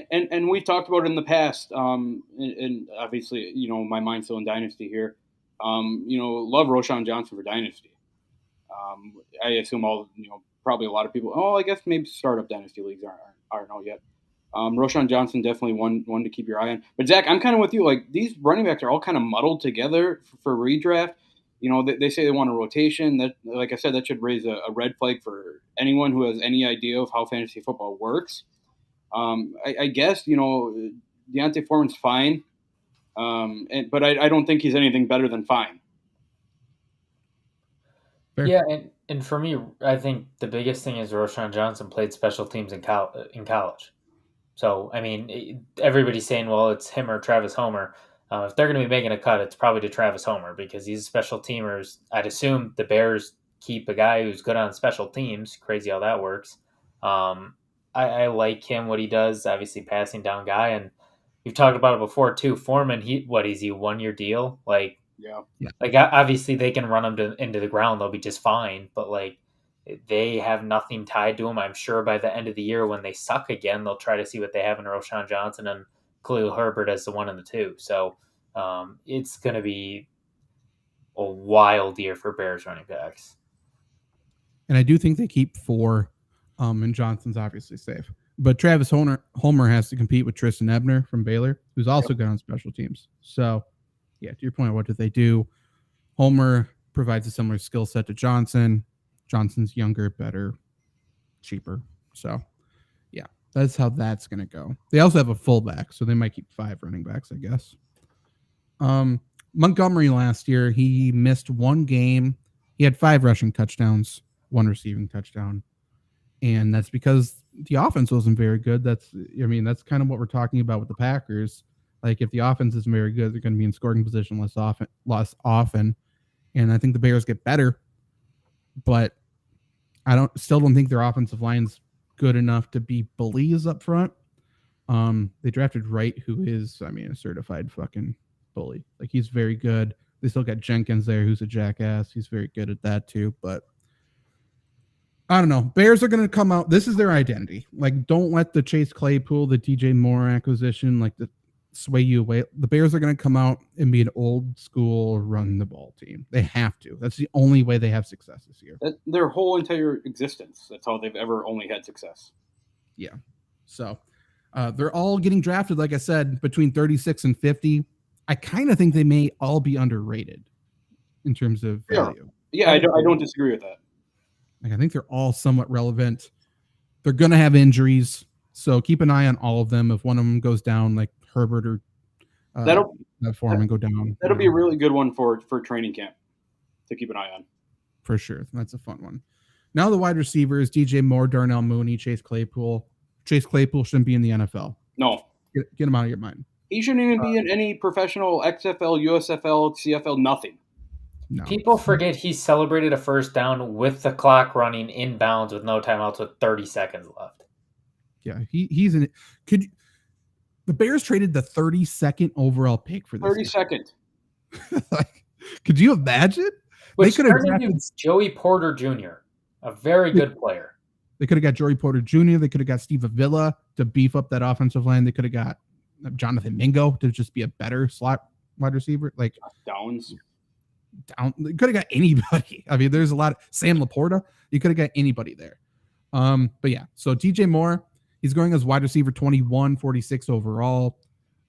And we've talked about it in the past. And obviously, my mind's still in Dynasty here. Love Roshan Johnson for Dynasty. I assume probably a lot of people, I guess maybe startup Dynasty leagues aren't out yet. Roshan Johnson definitely one to keep your eye on. But Zach, I'm kind of with you. Like these running backs are all kind of muddled together for redraft. They say they want a rotation. That, like I said, that should raise a red flag for anyone who has any idea of how fantasy football works. I guess D'Onta Foreman's fine, but I don't think he's anything better than fine. Fair. Yeah, and for me, I think the biggest thing is Roshan Johnson played special teams in college. So, I mean, everybody's saying, well, it's him or Travis Homer. If they're going to be making a cut, it's probably to Travis Homer because he's a special teamers. I'd assume the Bears keep a guy who's good on special teams. Crazy how that works. I like him, what he does, obviously passing down guy. And we've talked about it before, too. Foreman, is he a 1-year deal? Yeah. Obviously they can run him into the ground. They'll be just fine. But, they have nothing tied to him. I'm sure by the end of the year when they suck again, they'll try to see what they have in Roshan Johnson and Khalil Herbert as the 1 and the 2. So it's going to be a wild year for Bears running backs. And I do think they keep 4, and Johnson's obviously safe. But Travis Homer has to compete with Tristan Ebner from Baylor, who's also good on special teams. So, yeah, to your point, what did they do? Homer provides a similar skill set to Johnson. Johnson's younger, better, cheaper. So, yeah, that's how that's going to go. They also have a fullback, so they might keep 5 running backs, I guess. Montgomery last year, he missed 1 game. He had 5 rushing touchdowns, 1 receiving touchdown. And that's because the offense wasn't very good. That's kind of what we're talking about with the Packers. Like, if the offense isn't very good, they're going to be in scoring position less often. And I think the Bears get better, but I still don't think their offensive line's good enough to be bullies up front. They drafted Wright, who is, a certified fucking bully. Like, he's very good. They still got Jenkins there, who's a jackass. He's very good at that too, but I don't know. Bears are going to come out. This is their identity. Like, don't let the Chase Claypool, the DJ Moore acquisition, sway you away. The Bears are going to come out and be an old school run the ball team. They have to. That's the only way they have success this year. Their whole entire existence. That's how they've ever only had success. Yeah. So they're all getting drafted, like I said, between 36 and 50. I kind of think they may all be underrated in terms of value. Yeah, I don't disagree with that. Like, I think they're all somewhat relevant. They're going to have injuries, so keep an eye on all of them. If one of them goes down, like Herbert or Foreman go down. That'll be a really good one for training camp to keep an eye on. For sure. That's a fun one. Now the wide receivers, DJ Moore, Darnell Mooney, Chase Claypool. Chase Claypool shouldn't be in the NFL. No. Get him out of your mind. He shouldn't even be in any professional XFL, USFL, CFL, nothing. No. People forget he celebrated a first down with the clock running inbounds with no timeouts with 30 seconds left. Yeah, he's in it. The Bears traded the 32nd overall pick for this. 32nd. Like, could you imagine? Which they could have drafted Joey Porter Jr., a very good player. They could have got Joey Porter Jr. They could have got Steve Avila to beef up that offensive line. They could have got Jonathan Mingo to just be a better slot wide receiver. Like Downs. You could have got anybody. I mean, there's a lot of Sam Laporta. You could have got anybody there. But yeah, so DJ Moore, he's going as wide receiver 21, 46 overall.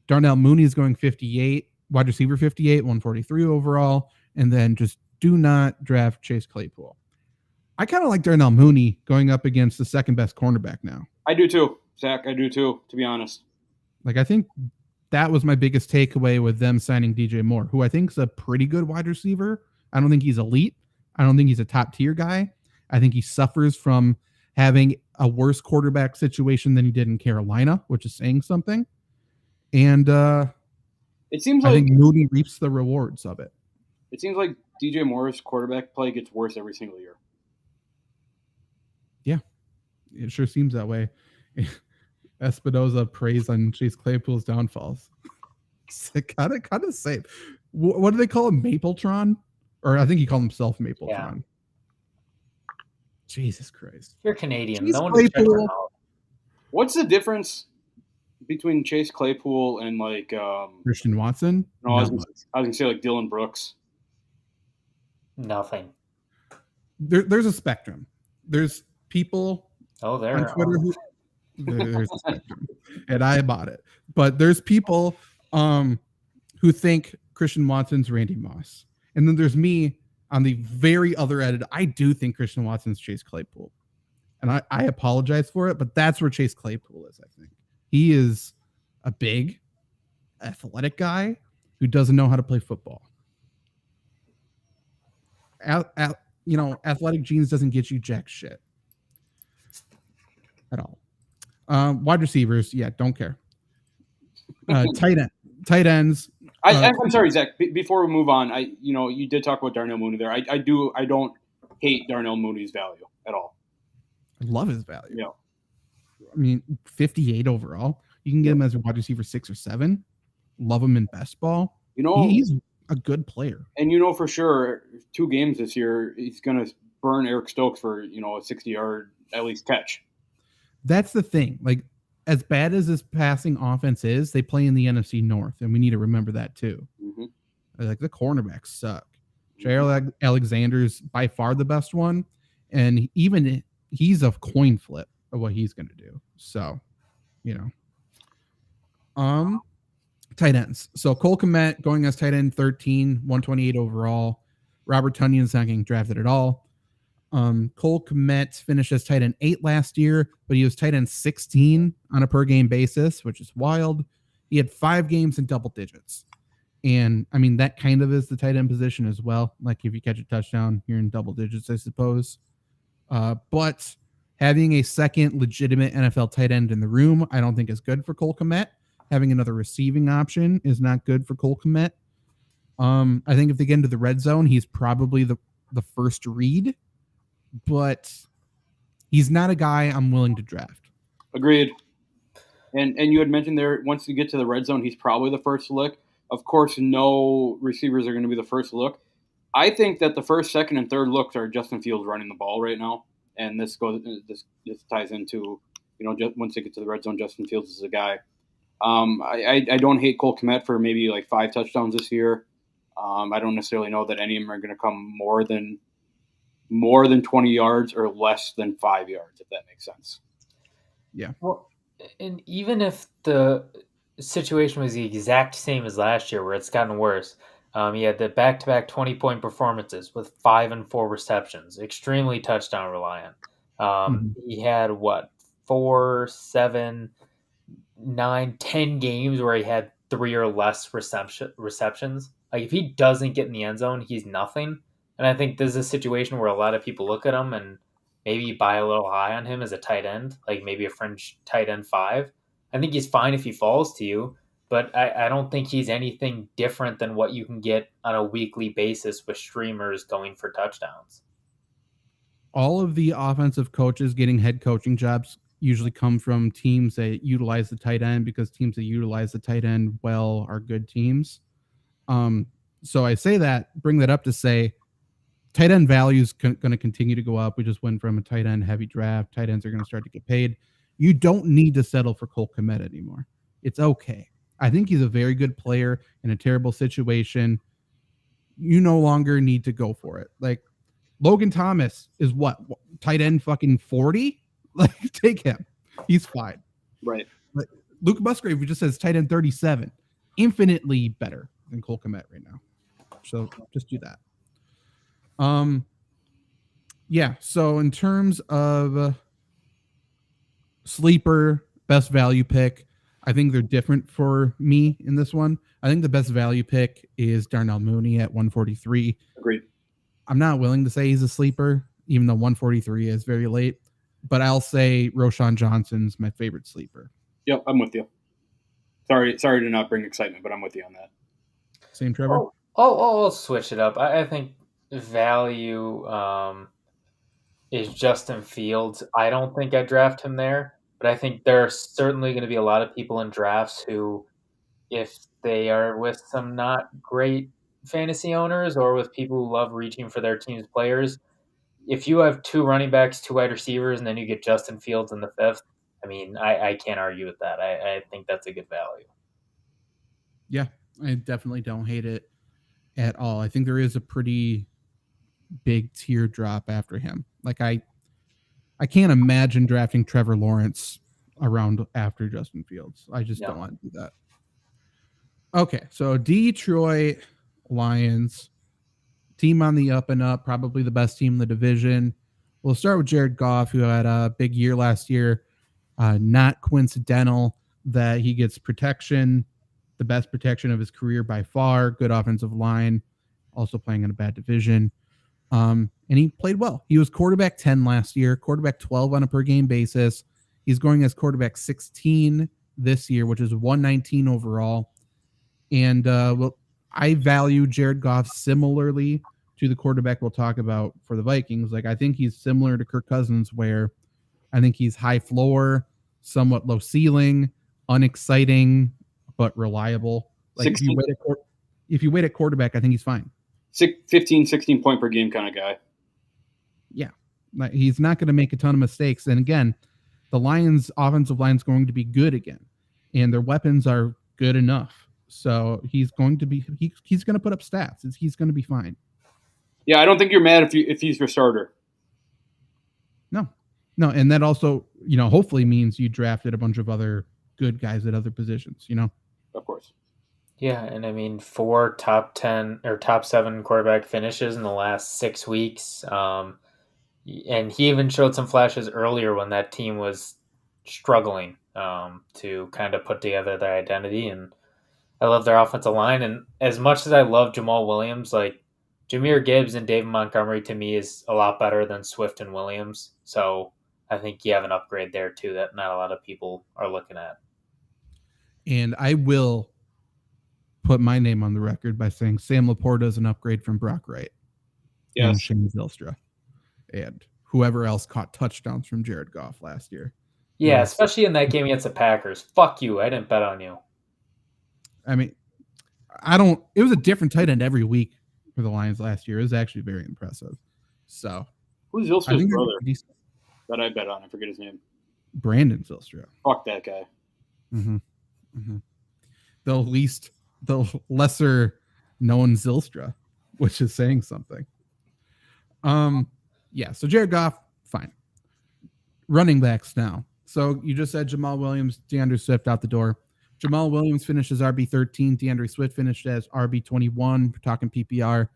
Darnell Mooney is going 58, wide receiver 58, 143 overall. And then just do not draft Chase Claypool. I kind of like Darnell Mooney going up against the second best cornerback now. I do too, Zach. I do too, to be honest. Like, I think that was my biggest takeaway with them signing DJ Moore, who I think is a pretty good wide receiver. I don't think he's elite. I don't think he's a top tier guy. I think he suffers from having a worse quarterback situation than he did in Carolina, which is saying something. And it seems I think Mooney reaps the rewards of it. It seems like DJ Moore's quarterback play gets worse every single year. Yeah, it sure seems that way. Espinoza praise on Chase Claypool's downfalls. kind of the same. What do they call him? Mapletron? Or I think he called himself Mapletron. Yeah. Jesus Christ. You're Canadian. Chase no one Claypool. What's the difference between Chase Claypool and like Christian Watson? No, I was gonna say like Dylan Brooks. Nothing. There's a spectrum. There's people on Twitter there's a spectrum, and I bought it. But there's people who think Christian Watson's Randy Moss, and then there's me on the very other end. I do think Christian Watson's Chase Claypool, and I apologize for it, but that's where Chase Claypool is. I think he is a big, athletic guy who doesn't know how to play football. Athletic genes doesn't get you jack shit at all. Wide receivers, yeah, don't care. Tight ends. I'm sorry, Zach. Before we move on, you did talk about Darnell Mooney there. I don't hate Darnell Mooney's value at all. I love his value. Yeah. I mean, 58 overall. You can get him as a wide receiver 6 or 7. Love him in best ball. He's a good player. And for sure, 2 games this year, he's going to burn Eric Stokes for, a 60-yard at least catch. That's the thing. Like, as bad as this passing offense is, they play in the NFC North, and we need to remember that too. Mm-hmm. Like, the cornerbacks suck. Jair Alexander's by far the best one, and even he's a coin flip of what he's going to do. So, tight ends. So Cole Kmet going as tight end 13, 128 overall. Robert Tunyon's not getting drafted at all. Cole Kmet finished as tight end 8 last year, but he was tight end 16 on a per game basis, which is wild. He had 5 games in double digits. And I mean, that kind of is the tight end position as well. Like if you catch a touchdown, you're in double digits, I suppose. But having a second legitimate NFL tight end in the room, I don't think is good for Cole Kmet. Having another receiving option is not good for Cole Kmet. I think if they get into the red zone, he's probably the first read, but he's not a guy I'm willing to draft. Agreed. And you had mentioned there, once you get to the red zone, he's probably the first look. Of course, no receivers are going to be the first look. I think that the first, second, and third looks are Justin Fields running the ball right now, and this ties into, just once they get to the red zone, Justin Fields is a guy. I don't hate Cole Kmet for maybe like 5 touchdowns this year. I don't necessarily know that any of them are going to come more than 20 yards or less than 5 yards, if that makes sense. Yeah. Well, and even if the situation was the exact same as last year, where it's gotten worse, he had the back-to-back 20-point performances with 5 and 4 receptions, extremely touchdown reliant. He had 4, 7, 9, 10 games where he had 3 or less receptions. Like if he doesn't get in the end zone, he's nothing. And I think this is a situation where a lot of people look at him and maybe buy a little high on him as a tight end, like maybe a fringe tight end 5. I think he's fine if he falls to you, but I don't think he's anything different than what you can get on a weekly basis with streamers going for touchdowns. All of the offensive coaches getting head coaching jobs usually come from teams that utilize the tight end, because teams that utilize the tight end well are good teams. So I say that, bring that up to say, tight end value is going to continue to go up. We just went from a tight end heavy draft. Tight ends are going to start to get paid. You don't need to settle for Cole Kmet anymore. It's okay. I think he's a very good player in a terrible situation. You no longer need to go for it. Like Logan Thomas is what, tight end fucking 40? Like take him. He's fine. Right. But Luke Musgrave, who just says tight end 37, infinitely better than Cole Kmet right now. So just do that. Yeah, so in terms of sleeper, best value pick, I think they're different for me in this one. I think the best value pick is Darnell Mooney at 143. Agreed. I'm not willing to say he's a sleeper, even though 143 is very late, but I'll say Roschon Johnson's my favorite sleeper. Yep, I'm with you. Sorry to not bring excitement, but I'm with you on that. Same, Trevor? I'll switch it up. I think value is Justin Fields. I don't think I draft him there, but I think there are certainly going to be a lot of people in drafts who, if they are with some not great fantasy owners or with people who love reaching for their team's players, if you have 2 running backs, 2 wide receivers, and then you get Justin Fields in the 5th, I mean, I can't argue with that. I think that's a good value. Yeah, I definitely don't hate it at all. I think there is a pretty big teardrop after him. Like I can't imagine drafting Trevor Lawrence around after Justin Fields. I just don't want to do that. Okay, so Detroit Lions, team on the up and up, probably the best team in the division. We'll start with Jared Goff, who had a big year last year. Not coincidental that he gets protection, the best protection of his career by far. Good offensive line, also playing in a bad division. And he played well. He was quarterback 10 last year, quarterback 12 on a per game basis. He's going as quarterback 16 this year, which is 119 overall. And I value Jared Goff similarly to the quarterback we'll talk about for the Vikings. Like I think he's similar to Kirk Cousins, where I think he's high floor, somewhat low ceiling, unexciting, but reliable. Like if you wait at quarterback, I think he's fine. 15, 16 point per game kind of guy. Yeah. He's not going to make a ton of mistakes. And again, the Lions offensive line is going to be good again, and their weapons are good enough. So he's going to be, he's going to put up stats. He's going to be fine. Yeah. I don't think you're mad if he's your starter. No. And that also, hopefully means you drafted a bunch of other good guys at other positions, Of course. Yeah, and I mean 4 top 10 or top 7 quarterback finishes in the last 6 weeks. And he even showed some flashes earlier when that team was struggling to kind of put together their identity. And I love their offensive line. And as much as I love Jamal Williams, like Jahmyr Gibbs and David Montgomery to me is a lot better than Swift and Williams. So I think you have an upgrade there too that not a lot of people are looking at. And I will put my name on the record by saying Sam Laporta is an upgrade from Brock Wright and Shane Zylstra and whoever else caught touchdowns from Jared Goff last year. Yeah, especially in that game against the Packers. Fuck you. I didn't bet on you. I mean, it was a different tight end every week for the Lions last year. It was actually very impressive. So, who's Zylstra's brother that I bet on? I forget his name. Brandon Zylstra. Fuck that guy. Mm-hmm. Mm-hmm. The lesser known Zylstra, which is saying something. Yeah, so Jared Goff, fine. Running backs now. So you just said Jamal Williams, DeAndre Swift out the door. Jamal Williams finished as RB13. DeAndre Swift finished as RB21. We're talking PPR.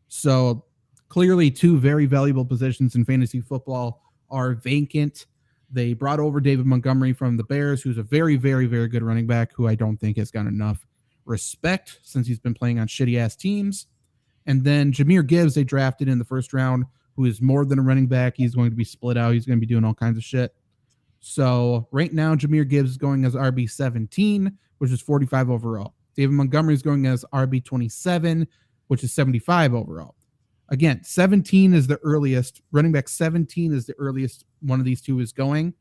So clearly two very valuable positions in fantasy football are vacant. They brought over David Montgomery from the Bears, who's a very, very, very good running back who I don't think has gotten enough respect since he's been playing on shitty-ass teams. And then Jahmyr Gibbs, they drafted in the first round, who is more than a running back. He's going to be split out. He's going to be doing all kinds of shit. So right now, Jahmyr Gibbs is going as RB17, which is 45 overall. David Montgomery is going as RB27, which is 75 overall. Again, 17 is the earliest. Running back 17 is the earliest one of these two is going.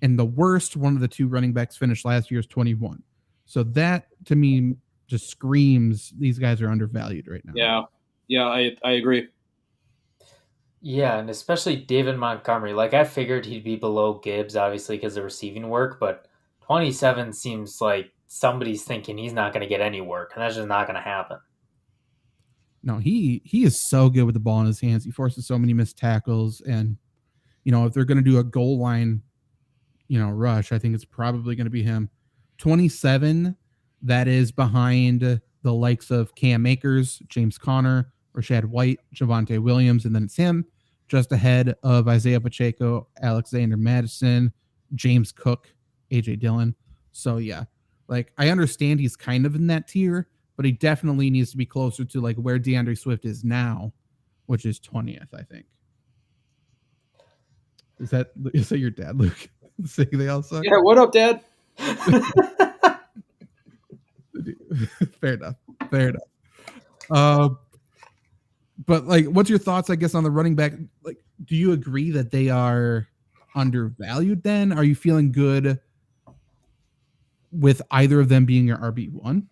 And the worst one of the two running backs finished last year is 21. So that, to me, just screams these guys are undervalued right now. Yeah, I agree. Yeah, and especially David Montgomery. Like, I figured he'd be below Gibbs, obviously, because of receiving work, but 27 seems like somebody's thinking he's not going to get any work, and that's just not going to happen. No, he is so good with the ball in his hands. He forces so many missed tackles, and, if they're going to do a goal line, rush, I think it's probably going to be him. 27, that is behind the likes of Cam Akers, James Conner, Rashad White, Javonte Williams, and then it's him, just ahead of Isaiah Pacheco, Alexander Madison, James Cook, AJ Dillon. So yeah, like I understand he's kind of in that tier, but he definitely needs to be closer to like where DeAndre Swift is now, which is 20th, I think. Is that your dad, Luke? Saying they all suck? Yeah, what up, Dad? Fair enough. But like, what's your thoughts, I guess, on the running back? Like, do you agree that they are undervalued then? Are you feeling good with either of them being your RB1?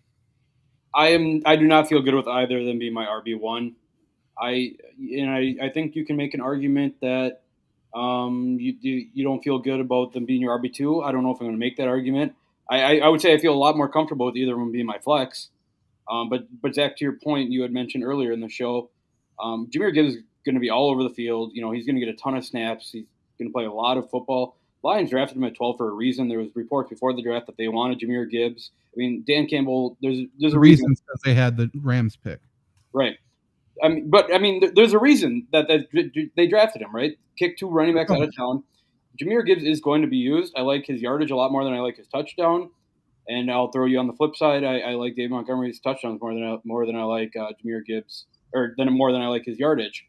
I do not feel good with either of them being my RB1. I think you can make an argument that you don't feel good about them being your RB2. I don't know if I'm going to make that argument. I would say I feel a lot more comfortable with either of them being my flex. But Zach, to your point, you had mentioned earlier in the show, Jahmyr Gibbs is going to be all over the field. He's going to get a ton of snaps. He's going to play a lot of football. Lions drafted him at 12 for a reason. There was reports before the draft that they wanted Jahmyr Gibbs. I mean, Dan Campbell, there's a reason because they had the Rams pick. Right. There's a reason that they drafted him, right? Kick two running backs out of town. Jahmyr Gibbs is going to be used. I like his yardage a lot more than I like his touchdown. And I'll throw you on the flip side. I like David Montgomery's touchdowns more than I like Jahmyr Gibbs, more than I like his yardage.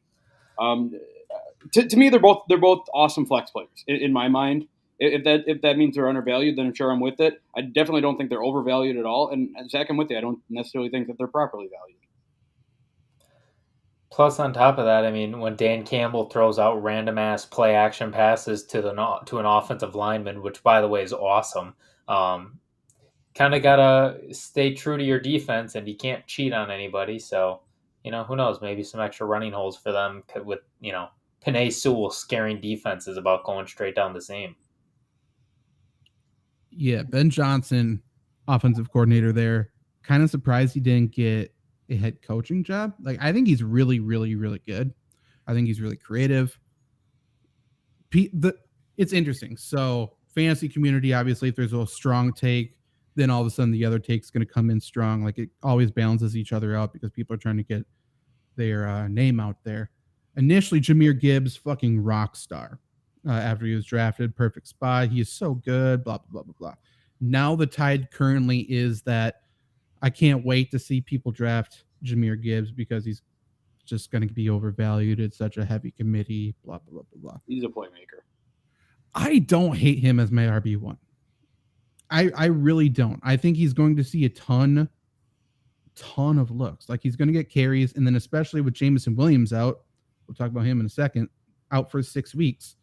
To me, they're both awesome flex players in my mind. If that means they're undervalued, then I'm sure I'm with it. I definitely don't think they're overvalued at all. And Zach, I'm with you. I don't necessarily think that they're properly valued. Plus, on top of that, I mean, when Dan Campbell throws out random ass play action passes to an offensive lineman, which by the way is awesome. Kind of gotta stay true to your defense, and you can't cheat on anybody. So, who knows? Maybe some extra running holes for them with Penei Sewell scaring defenses about going straight down the seam. Yeah, Ben Johnson, offensive coordinator there. Kind of surprised he didn't get a head coaching job. Like, I think he's really, really, really good. I think he's really creative. It's interesting. So, fantasy community, obviously, if there's a strong take, then all of a sudden the other take's going to come in strong. Like, it always balances each other out because people are trying to get their name out there. initially Jahmyr Gibbs, fucking rock star. After he was drafted, perfect spot. He is so good, blah, blah, blah, blah, blah. Now the tide currently is that I can't wait to see people draft Jahmyr Gibbs because he's just going to be overvalued. It's such a heavy committee, blah, blah, blah, blah. He's a playmaker. I don't hate him as my RB1. I really don't. I think he's going to see a ton of looks. Like he's going to get carries, and then especially with Jameson Williams out, we'll talk about him in a second, out for 6 weeks.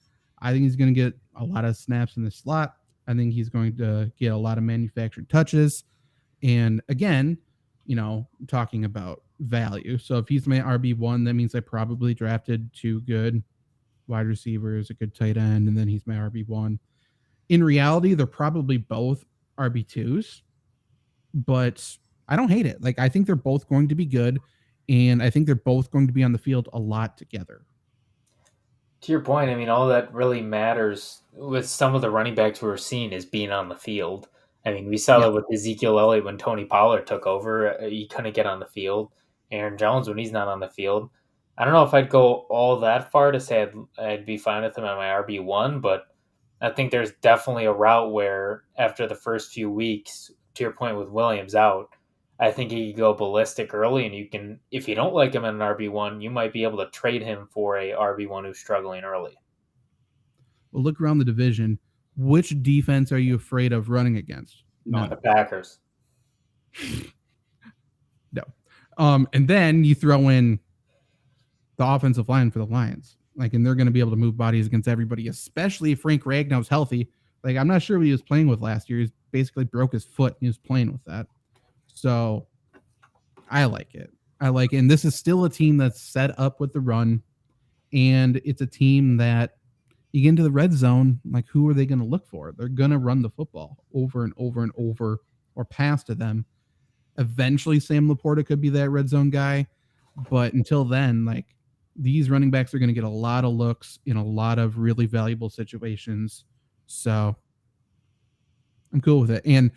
I think he's going to get a lot of snaps in the slot. I think he's going to get a lot of manufactured touches. And again, talking about value. So if he's my RB1, that means I probably drafted 2 good wide receivers, a good tight end, and then he's my RB1. In reality, they're probably both RB2s, but I don't hate it. Like, I think they're both going to be good, and I think they're both going to be on the field a lot together. To your point, I mean, all that really matters with some of the running backs we're seeing is being on the field. I mean, we saw that with Ezekiel Elliott when Tony Pollard took over. He couldn't get on the field. Aaron Jones, when he's not on the field. I don't know if I'd go all that far to say I'd be fine with him on my RB1, but I think there's definitely a route where after the first few weeks, to your point with Williams out, I think he could go ballistic early, and you can, if you don't like him in an RB1, you might be able to trade him for a RB1 who's struggling early. Well, look around the division. Which defense are you afraid of running against? Not the Packers. No. And then you throw in the offensive line for the Lions. Like, and they're going to be able to move bodies against everybody, especially if Frank Ragnow's healthy. Like, I'm not sure what he was playing with last year. He basically broke his foot. And he was playing with that. So I like it. And this is still a team that's set up with the run. And it's a team that you get into the red zone. Like, who are they going to look for? They're going to run the football over and over and over or pass to them. Eventually, Sam Laporta could be that red zone guy. But until then, like, these running backs are going to get a lot of looks in a lot of really valuable situations. So I'm cool with it. And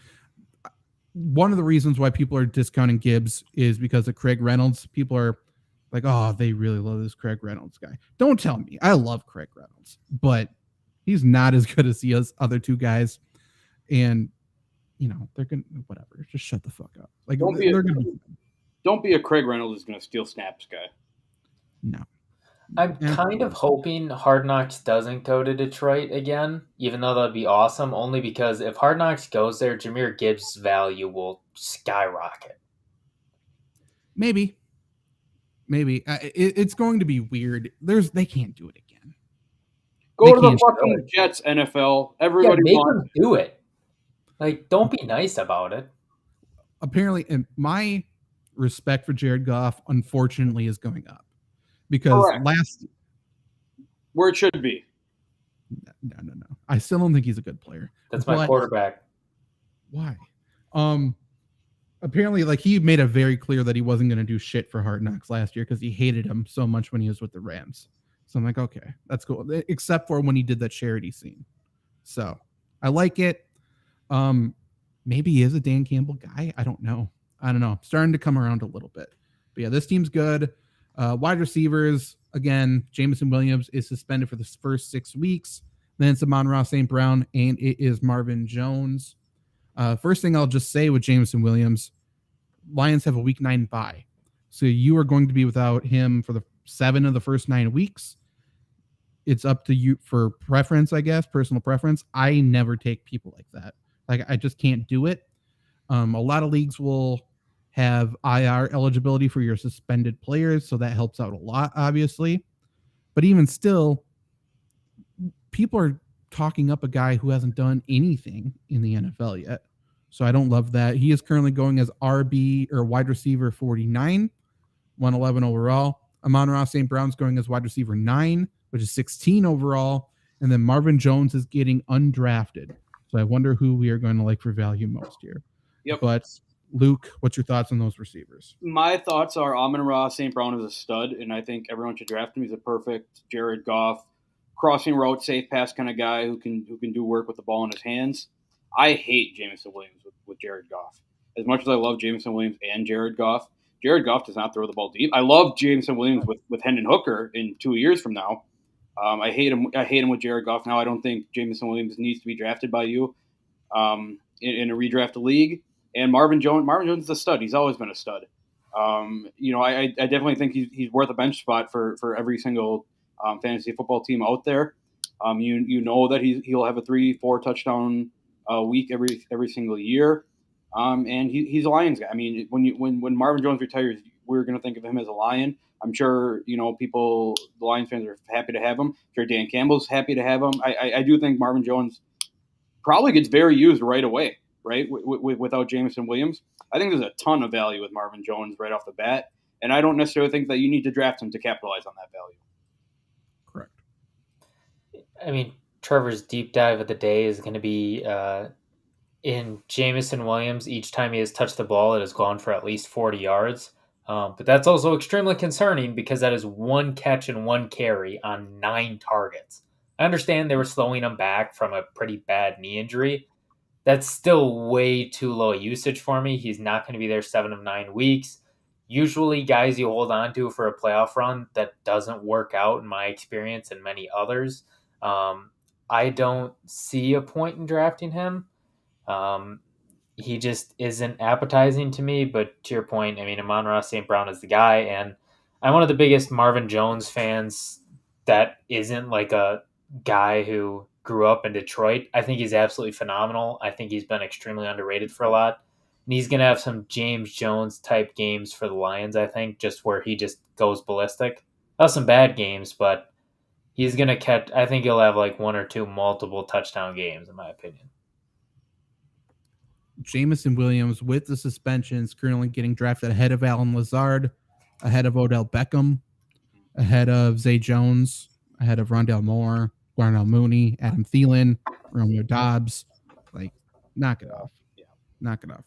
one of the reasons why people are discounting Gibbs is because of Craig Reynolds. People are like, oh, they really love this Craig Reynolds guy. Don't tell me. I love Craig Reynolds, but he's not as good as the other 2 guys. And, they're going to, whatever. Just shut the fuck up. Like, don't be a Craig Reynolds is going to steal snaps guy. No. I'm kind of hoping Hard Knocks doesn't go to Detroit again, even though that'd be awesome, only because if Hard Knocks goes there, Jahmyr Gibbs' value will skyrocket. Maybe. It's going to be weird. They can't do it again. Go to the fucking Jets, NFL. Everybody make them do it. Like, don't be nice about it. Apparently, and my respect for Jared Goff, unfortunately, is going up. Because where it should be. No. I still don't think he's a good player. That's my quarterback. Why? Apparently, like, he made it very clear that he wasn't going to do shit for Hard Knocks last year because he hated him so much when he was with the Rams. So I'm like, okay, that's cool. Except for when he did that charity scene. So I like it. Maybe he is a Dan Campbell guy. I don't know. I'm starting to come around a little bit. But yeah, this team's good. Wide receivers, again, Jameson Williams is suspended for the first 6 weeks. Then it's Amon-Ra St. Brown, and it is Marvin Jones. First thing I'll just say with Jameson Williams, Lions have a week 9 bye. So you are going to be without him for the 7 of the first 9 weeks. It's up to you for preference, I guess, personal preference. I never take people like that. Like, I just can't do it. A lot of leagues will have IR eligibility for your suspended players, so that helps out a lot, obviously. But even still, people are talking up a guy who hasn't done anything in the NFL yet. So I don't love that. He is currently going as RB or wide receiver 49, 111 overall. Amon-Ra St. Brown's going as wide receiver 9, which is 16 overall. And then Marvin Jones is getting undrafted. So I wonder who we are going to like for value most here. Yep. But Luke, what's your thoughts on those receivers? My thoughts are Amon-Ra St. Brown is a stud, and I think everyone should draft him. He's a perfect Jared Goff, crossing route, safe pass kind of guy who can do work with the ball in his hands. I hate Jameson Williams with Jared Goff. As much as I love Jameson Williams and Jared Goff, Jared Goff does not throw the ball deep. I love Jameson Williams with Hendon Hooker in 2 years from now. I hate him with Jared Goff now. I don't think Jameson Williams needs to be drafted by you in a redraft league. And Marvin Jones is a stud. He's always been a stud. I definitely think he's worth a bench spot for every single fantasy football team out there. You know that he'll have a 3-4 touchdown week every single year. And he's a Lions guy. I mean, when Marvin Jones retires, we're going to think of him as a Lion. I'm sure, the Lions fans are happy to have him. I'm sure Dan Campbell's happy to have him. I do think Marvin Jones probably gets very used right away, right, without Jameson Williams. I think there's a ton of value with Marvin Jones right off the bat, and I don't necessarily think that you need to draft him to capitalize on that value. Correct. I mean, Trevor's deep dive of the day is going to be in Jameson Williams. Each time he has touched the ball, it has gone for at least 40 yards. But that's also extremely concerning because that is 1 catch and 1 carry on 9 targets. I understand they were slowing him back from a pretty bad knee injury. That's still way too low usage for me. He's not going to be there 7 of 9 weeks. Usually guys you hold on to for a playoff run, that doesn't work out in my experience and many others. I don't see a point in drafting him. He just isn't appetizing to me, but to your point, I mean, Amon-Ra St. Brown is the guy, and I'm one of the biggest Marvin Jones fans that isn't like a guy who grew up in Detroit. I think he's absolutely phenomenal. I think he's been extremely underrated for a lot, and he's going to have some James Jones type games for the Lions, I think, just where he just goes ballistic. He'll have some bad games, but he's going to catch, I think he'll have like 1 or 2 multiple touchdown games, in my opinion. Jameson Williams, with the suspensions, currently getting drafted ahead of Allen Lazard, ahead of Odell Beckham, ahead of Zay Jones, ahead of Rondale Moore, Darnell Mooney, Adam Thielen, Romeo Dobbs. Like, knock it off. Yeah. Knock it off.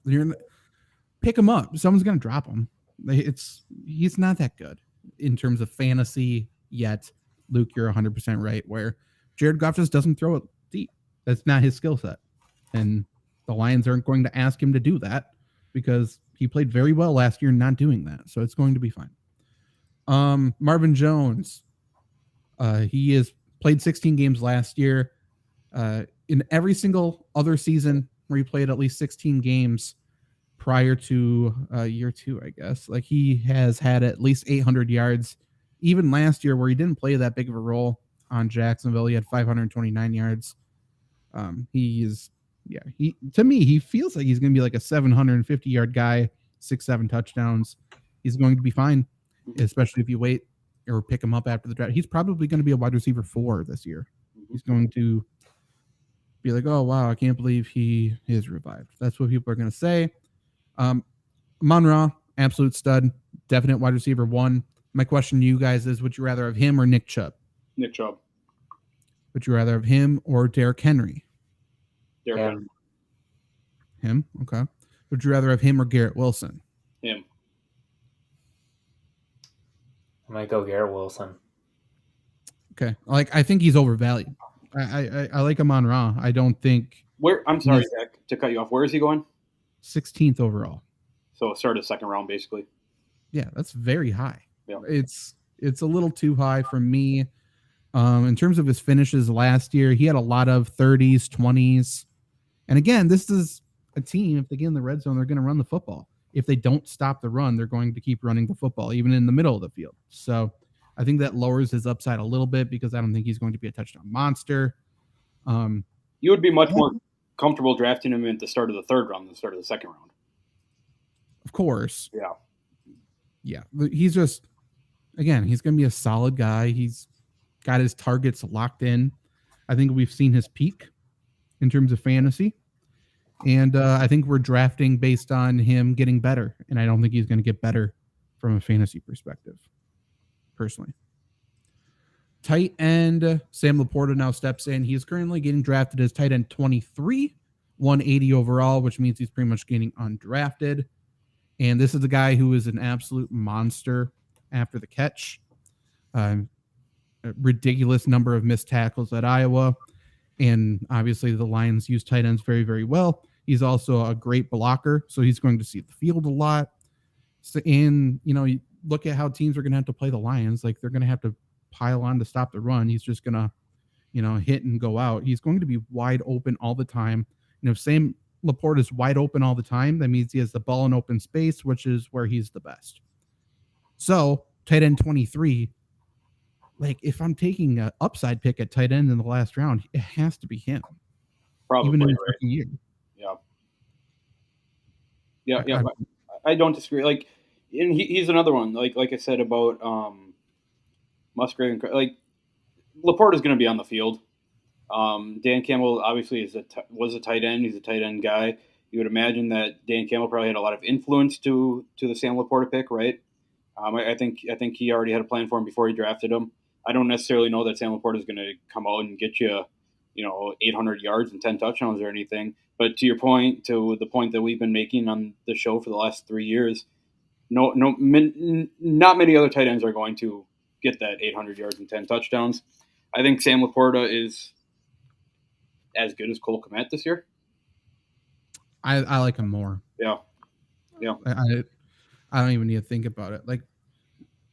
Pick him up. Someone's going to drop him. He's not that good in terms of fantasy yet. Luke, you're 100% right, where Jared Goff just doesn't throw it deep. That's not his skill set. And the Lions aren't going to ask him to do that because he played very well last year not doing that. So it's going to be fine. Marvin Jones, he has played 16 games last year. In every single other season where he played at least 16 games prior to year 2, I guess, like he has had at least 800 yards. Even last year where he didn't play that big of a role on Jacksonville, he had 529 yards. To me, he feels like he's going to be like a 750-yard guy, 6-7 touchdowns. He's going to be fine, especially if you wait or pick him up after the draft. He's probably going to be a wide receiver 4 this year. He's going to be like, oh, wow, I can't believe he is revived. That's what people are going to say. Amon-Ra, absolute stud, definite wide receiver 1. My question to you guys is, would you rather have him or Nick Chubb? Nick Chubb. Would you rather have him or Derrick Henry? Derrick Henry. Him? Okay. Would you rather have him or Garrett Wilson? Him. I might go Garrett Wilson. Okay. I think he's overvalued. I like Amon-Ra. I don't think... I'm sorry, Zach, to cut you off. Where is he going? 16th overall. So start of 2nd round, basically. Yeah, that's very high. Yeah. It's a little too high for me. In terms of his finishes last year, he had a lot of 30s, 20s. And again, this is a team, if they get in the red zone, they're going to run the football. If they don't stop the run, they're going to keep running the football, even in the middle of the field. So I think that lowers his upside a little bit because I don't think he's going to be a touchdown monster. You would be much more comfortable drafting him at the start of the 3rd round than the start of the 2nd round. Of course. Yeah. Yeah. He's just, again, he's going to be a solid guy. He's got his targets locked in. I think we've seen his peak in terms of fantasy. And I think we're drafting based on him getting better. And I don't think he's going to get better from a fantasy perspective, personally. Tight end, Sam Laporta now steps in. He is currently getting drafted as tight end 23, 180 overall, which means he's pretty much getting undrafted. And this is a guy who is an absolute monster after the catch. A ridiculous number of missed tackles at Iowa. And obviously the Lions use tight ends very, very well. He's also a great blocker, so he's going to see the field a lot. So, and you look at how teams are going to have to play the Lions. Like they're going to have to pile on to stop the run. He's just going to, hit and go out. He's going to be wide open all the time. Sam Laporta is wide open all the time. That means he has the ball in open space, which is where he's the best. So tight end 23, like if I'm taking an upside pick at tight end in the last round, it has to be him. Probably, even in his rookie year. Yeah. I don't disagree. Like, and he's another one. Like I said about Musgrave. Like Laporta is going to be on the field. Dan Campbell obviously was a tight end. He's a tight end guy. You would imagine that Dan Campbell probably had a lot of influence to the Sam Laporta pick, right? I think he already had a plan for him before he drafted him. I don't necessarily know that Sam Laporta is going to come out and get you, 800 yards and 10 touchdowns or anything. But to the point that we've been making on the show for the last 3 years, not many other tight ends are going to get that 800 yards and 10 touchdowns. I think Sam Laporta is as good as Cole Kmet this year. I like him more. Yeah. I don't even need to think about it. Like,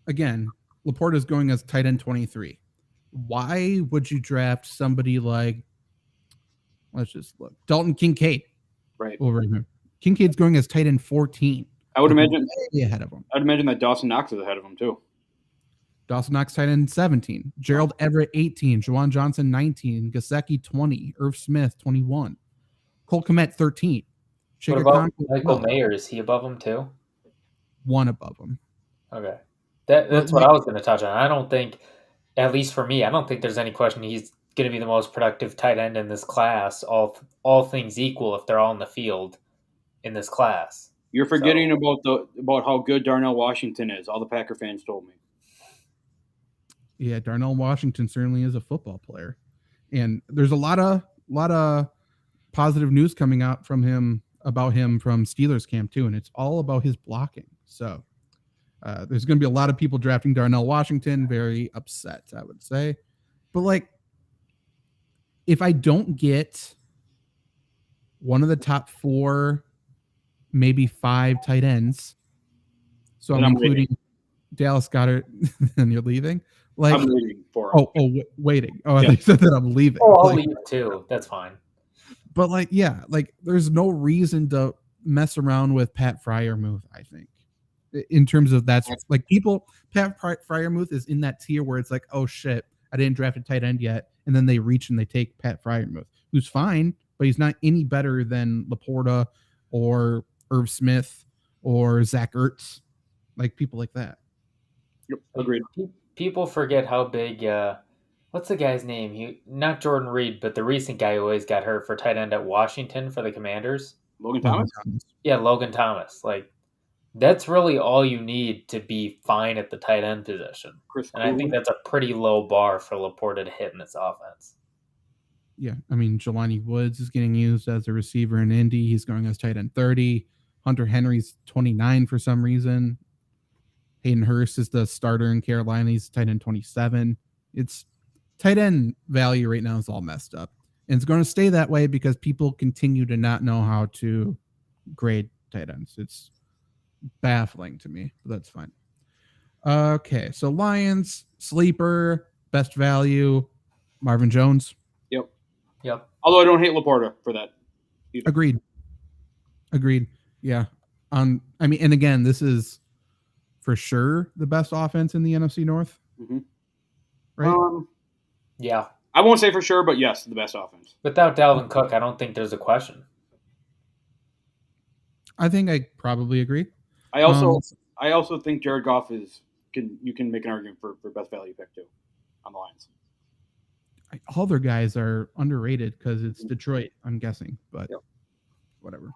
again, Laporta is going as tight end 23. Why would you draft somebody like, let's just look, Dalton Kincaid, right over him? Kincaid's going as tight end 14. I would imagine ahead of him. I'd imagine that Dawson Knox is ahead of him too. Dawson Knox tight end 17. Gerald Everett 18. Juwan Johnson 19. Gasecki 20. Irv Smith 21. Cole Kmet 13. What about Michael Mayer? Is he above him too? One above him. Okay. That's what I was going to touch on. I don't think, at least for me, I don't think there's any question he's going to be the most productive tight end in this class, all things equal, if they're all in the field in this class. You're forgetting about how good Darnell Washington is. All the Packer fans told me. Yeah, Darnell Washington certainly is a football player. And there's a lot of positive news coming out about him from Steelers camp too, and it's all about his blocking. So there's going to be a lot of people drafting Darnell Washington, very upset, I would say. But like, if I don't get one of the top 4, maybe 5 tight ends, so I'm including Dallas Goedert, and you're leaving. Like, I'm leaving for him. Waiting. Oh, I said that I'm leaving. Oh, I'll leave too. That's fine. But like, yeah, like there's no reason to mess around with Pat Freiermuth, I think. In terms of that's like Pat Freiermuth is in that tier where it's like, oh shit, I didn't draft a tight end yet. And then they reach and they take Pat Freiermuth, who's fine, but he's not any better than Laporta or Irv Smith or Zach Ertz, like people like that. Yep, agreed. People forget how big, what's the guy's name? Not Jordan Reed, but the recent guy who always got hurt for tight end at Washington for the Commanders. Logan Thomas? Yeah, Logan Thomas. Like, that's really all you need to be fine at the tight end position. And I think that's a pretty low bar for Laporta to hit in this offense. Yeah, I mean, Jelani Woods is getting used as a receiver in Indy. He's going as tight end 30. Hunter Henry's 29 for some reason. Hayden Hurst is the starter in Carolina. He's tight end 27. It's tight end value right now is all messed up. And it's going to stay that way because people continue to not know how to grade tight ends. It's baffling to me, but that's fine. Okay, so Lions, sleeper, best value, Marvin Jones. Yep. Although I don't hate Laporta for that either. Agreed. Yeah. I mean, and again, this is for sure the best offense in the NFC North. Mm-hmm. Right? Yeah. I won't say for sure, but yes, the best offense. Without Dalvin Cook, I don't think there's a question. I think I probably agree. I also think Jared Goff you can make an argument for best value pick too on the Lions. All their guys are underrated because it's Detroit, I'm guessing, but whatever.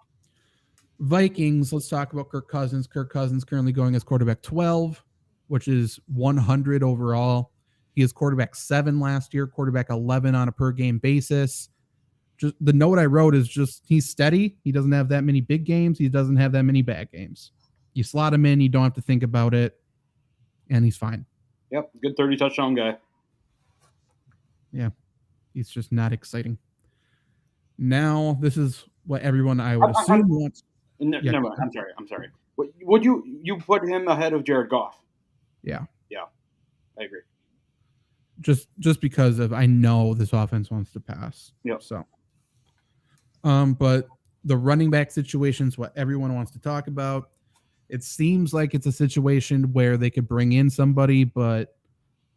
Vikings, let's talk about Kirk Cousins. Kirk Cousins currently going as quarterback 12, which is 100 overall. He is quarterback 7 last year, quarterback 11 on a per game basis. Just the note I wrote is just he's steady. He doesn't have that many big games. He doesn't have that many bad games. You slot him in, you don't have to think about it, and he's fine. Yep, good 30 touchdown guy. Yeah, he's just not exciting. Now, this is what everyone I would assume wants. Never mind. I'm sorry. Would you put him ahead of Jared Goff? Yeah. Yeah, I agree. Just because of I know this offense wants to pass. Yep. So, but the running back situation is what everyone wants to talk about. It seems like it's a situation where they could bring in somebody, but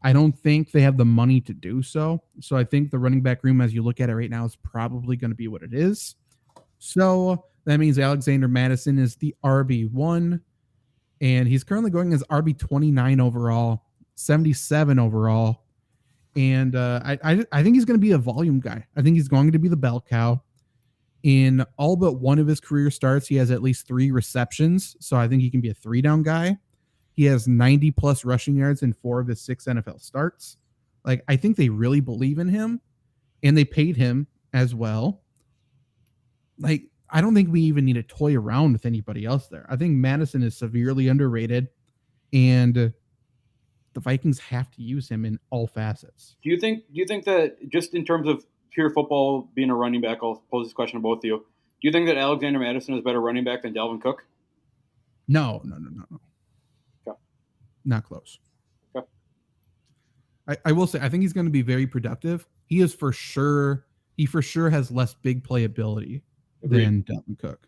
I don't think they have the money to do so. So I think the running back room, as you look at it right now, is probably going to be what it is. So that means Alexander Mattison is the RB1, and he's currently going as RB29 overall, 77 overall. And I think he's going to be a volume guy. I think he's going to be the bell cow. In all but one of his career starts, he has at least 3 receptions. So I think he can be a 3-down guy. He has 90 plus rushing yards in 4 of his 6 NFL starts. Like, I think they really believe in him, and they paid him as well. Like, I don't think we even need to toy around with anybody else there. I think Madison is severely underrated, and the Vikings have to use him in all facets. Do you think that just in terms of pure football, being a running back, I'll pose this question to both of you. Do you think that Alexander Mattison is a better running back than Dalvin Cook? No. Okay. Not close. Okay. I will say, I think he's going to be very productive. He for sure has less big play ability than Dalvin Cook.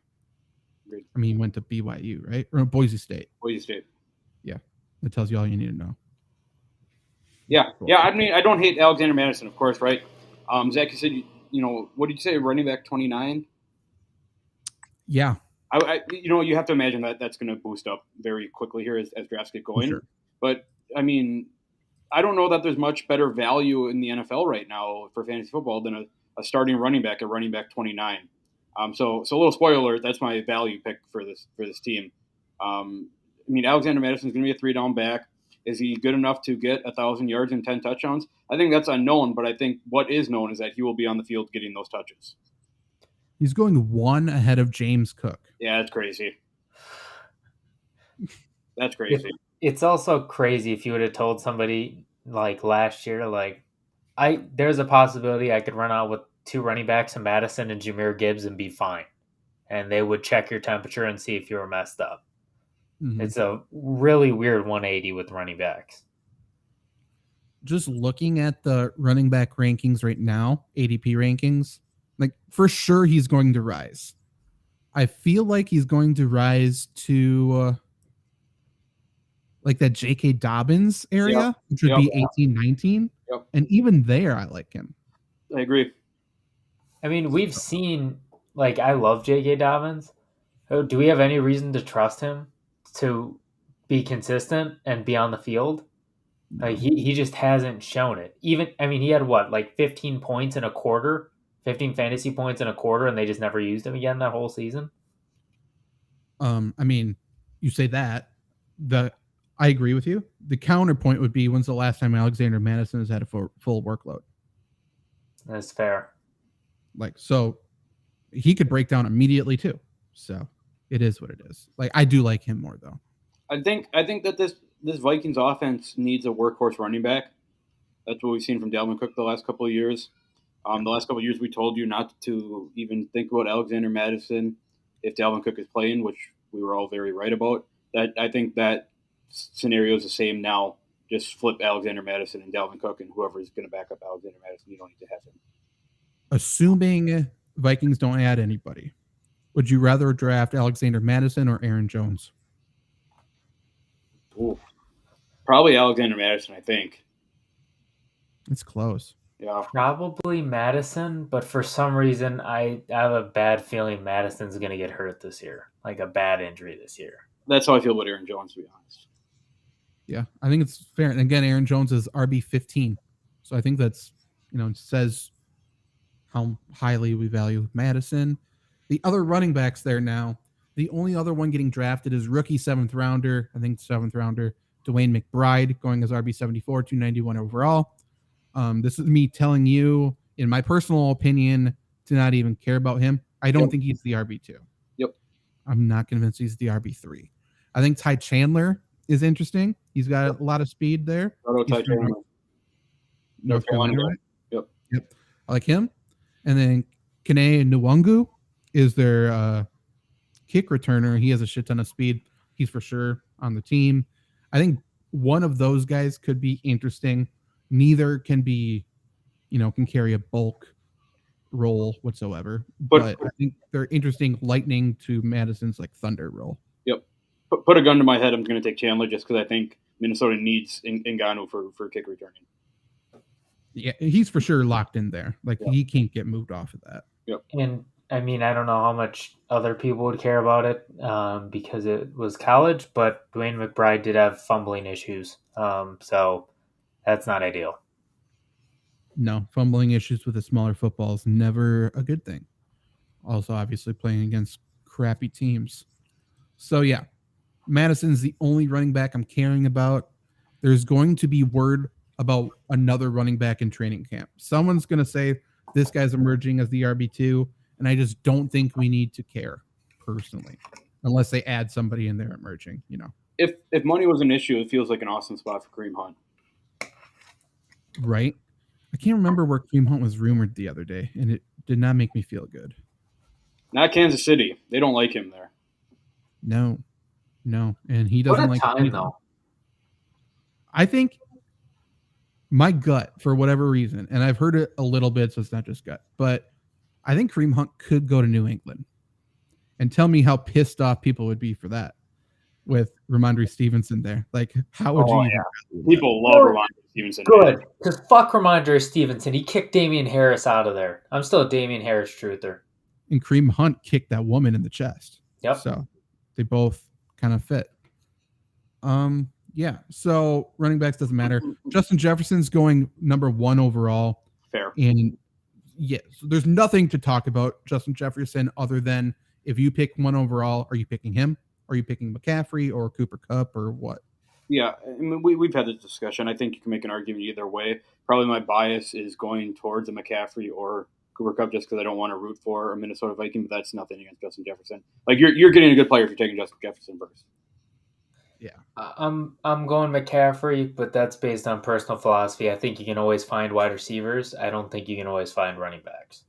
Agreed. I mean, he went to BYU, right? Or Boise State. Yeah. That tells you all you need to know. Yeah. I mean, I don't hate Alexander Mattison, of course, right? Zach, you said, what did you say, running back 29? Yeah. You have to imagine that that's going to boost up very quickly here as drafts get going. Sure. But, I mean, I don't know that there's much better value in the NFL right now for fantasy football than a starting running back at running back 29. So a little spoiler alert, that's my value pick for this team. I mean, Alexander Madison is going to be a 3-down back. Is he good enough to get 1,000 yards and 10 touchdowns? I think that's unknown, but I think what is known is that he will be on the field getting those touches. He's going 1 ahead of James Cook. Yeah, that's crazy. That's crazy. It's also crazy if you would have told somebody like last year, like there's a possibility I could run out with 2 running backs in Madison and Jahmyr Gibbs and be fine. And they would check your temperature and see if you were messed up. Mm-hmm. It's a really weird 180 with running backs. Just looking at the running back rankings right now, ADP rankings, like for sure he's going to rise. I feel like he's going to rise to like that J.K. Dobbins area, which would be 18, 19. Yep. And even there, I like him. I agree. I mean, we've seen, like, I love J.K. Dobbins. Do we have any reason to trust him to be consistent and be on the field? No. Like, he just hasn't shown it. Even, I mean, he had 15 points in a quarter, 15 fantasy points in a quarter, and they just never used him again that whole season. I mean, you say that. I agree with you. The counterpoint would be, when's the last time Alexander Mattison has had a full workload? That's fair. Like, so he could break down immediately too. So it is what it is. Like, I do like him more though. I think that this Vikings offense needs a workhorse running back. That's what we've seen from Dalvin Cook the last couple of years. The last couple of years, we told you not to even think about Alexander Mattison if Dalvin Cook is playing, which we were all very right about. That I think that scenario is the same now. Just flip Alexander Mattison and Dalvin Cook, and whoever is going to back up Alexander Mattison, you don't need to have him. Assuming Vikings don't add anybody, would you rather draft Alexander Mattison or Aaron Jones? Ooh, probably Alexander Mattison, I think. It's close. Yeah. Probably Madison, but for some reason, I have a bad feeling Madison's going to get hurt this year, like a bad injury this year. That's how I feel about Aaron Jones, to be honest. Yeah, I think it's fair. And again, Aaron Jones is RB15. So I think that's, says how highly we value Madison. The other running backs there now, the only other one getting drafted is rookie 7th rounder, Dwayne McBride, going as RB74, 291 overall. This is me telling you, in my personal opinion, to not even care about him. I don't think he's the RB2. Yep. I'm not convinced he's the RB3. I think Ty Chandler is interesting. He's got a lot of speed there. Ty Chandler. North Carolina, right? Yep. I like him. And then Kene Nwangu is their kick returner. He has a shit ton of speed. He's for sure on the team. I think one of those guys could be interesting. Neither can be, can carry a bulk role whatsoever. But I think they're interesting lightning to Madison's like thunder role. Yep. Put a gun to my head. I'm going to take Chandler just because I think Minnesota needs Ngannou for kick returning. Yeah, he's for sure locked in there. Like he can't get moved off of that. Yep. And I mean, I don't know how much other people would care about it because it was college, but Dwayne McBride did have fumbling issues. So that's not ideal. No, fumbling issues with a smaller football is never a good thing. Also, obviously, playing against crappy teams. So, yeah, Madison's the only running back I'm caring about. There's going to be word about another running back in training camp. Someone's going to say this guy's emerging as the RB2, and I just don't think we need to care personally, unless they add somebody in there emerging, If money was an issue, it feels like an awesome spot for Kareem Hunt. Right? I can't remember where Kareem Hunt was rumored the other day, and it did not make me feel good. Not Kansas City. They don't like him there. No, and he doesn't like time though. I think my gut, for whatever reason, and I've heard it a little bit, so it's not just gut, but I think Kareem Hunt could go to New England. And tell me how pissed off people would be for that with Ramondre Stevenson there. Like, how would you even... People love Ramondre Stevenson. Good, because fuck Ramondre Stevenson. He kicked Damian Harris out of there. I'm still a Damian Harris truther. And Kareem Hunt kicked that woman in the chest. Yep. So they both kind of fit. Yeah. So running backs doesn't matter. Justin Jefferson's going number 1 overall. Fair. And so there's nothing to talk about Justin Jefferson other than if you pick 1 overall, are you picking him? Are you picking McCaffrey or Cooper Kupp or what? Yeah, I mean, we've had this discussion. I think you can make an argument either way. Probably my bias is going towards a McCaffrey or Cooper Kupp just because I don't want to root for a Minnesota Viking, but that's nothing against Justin Jefferson. Like you're getting a good player if you're taking Justin Jefferson first. Yeah, I'm going McCaffrey, but that's based on personal philosophy. I think you can always find wide receivers. I don't think you can always find running backs.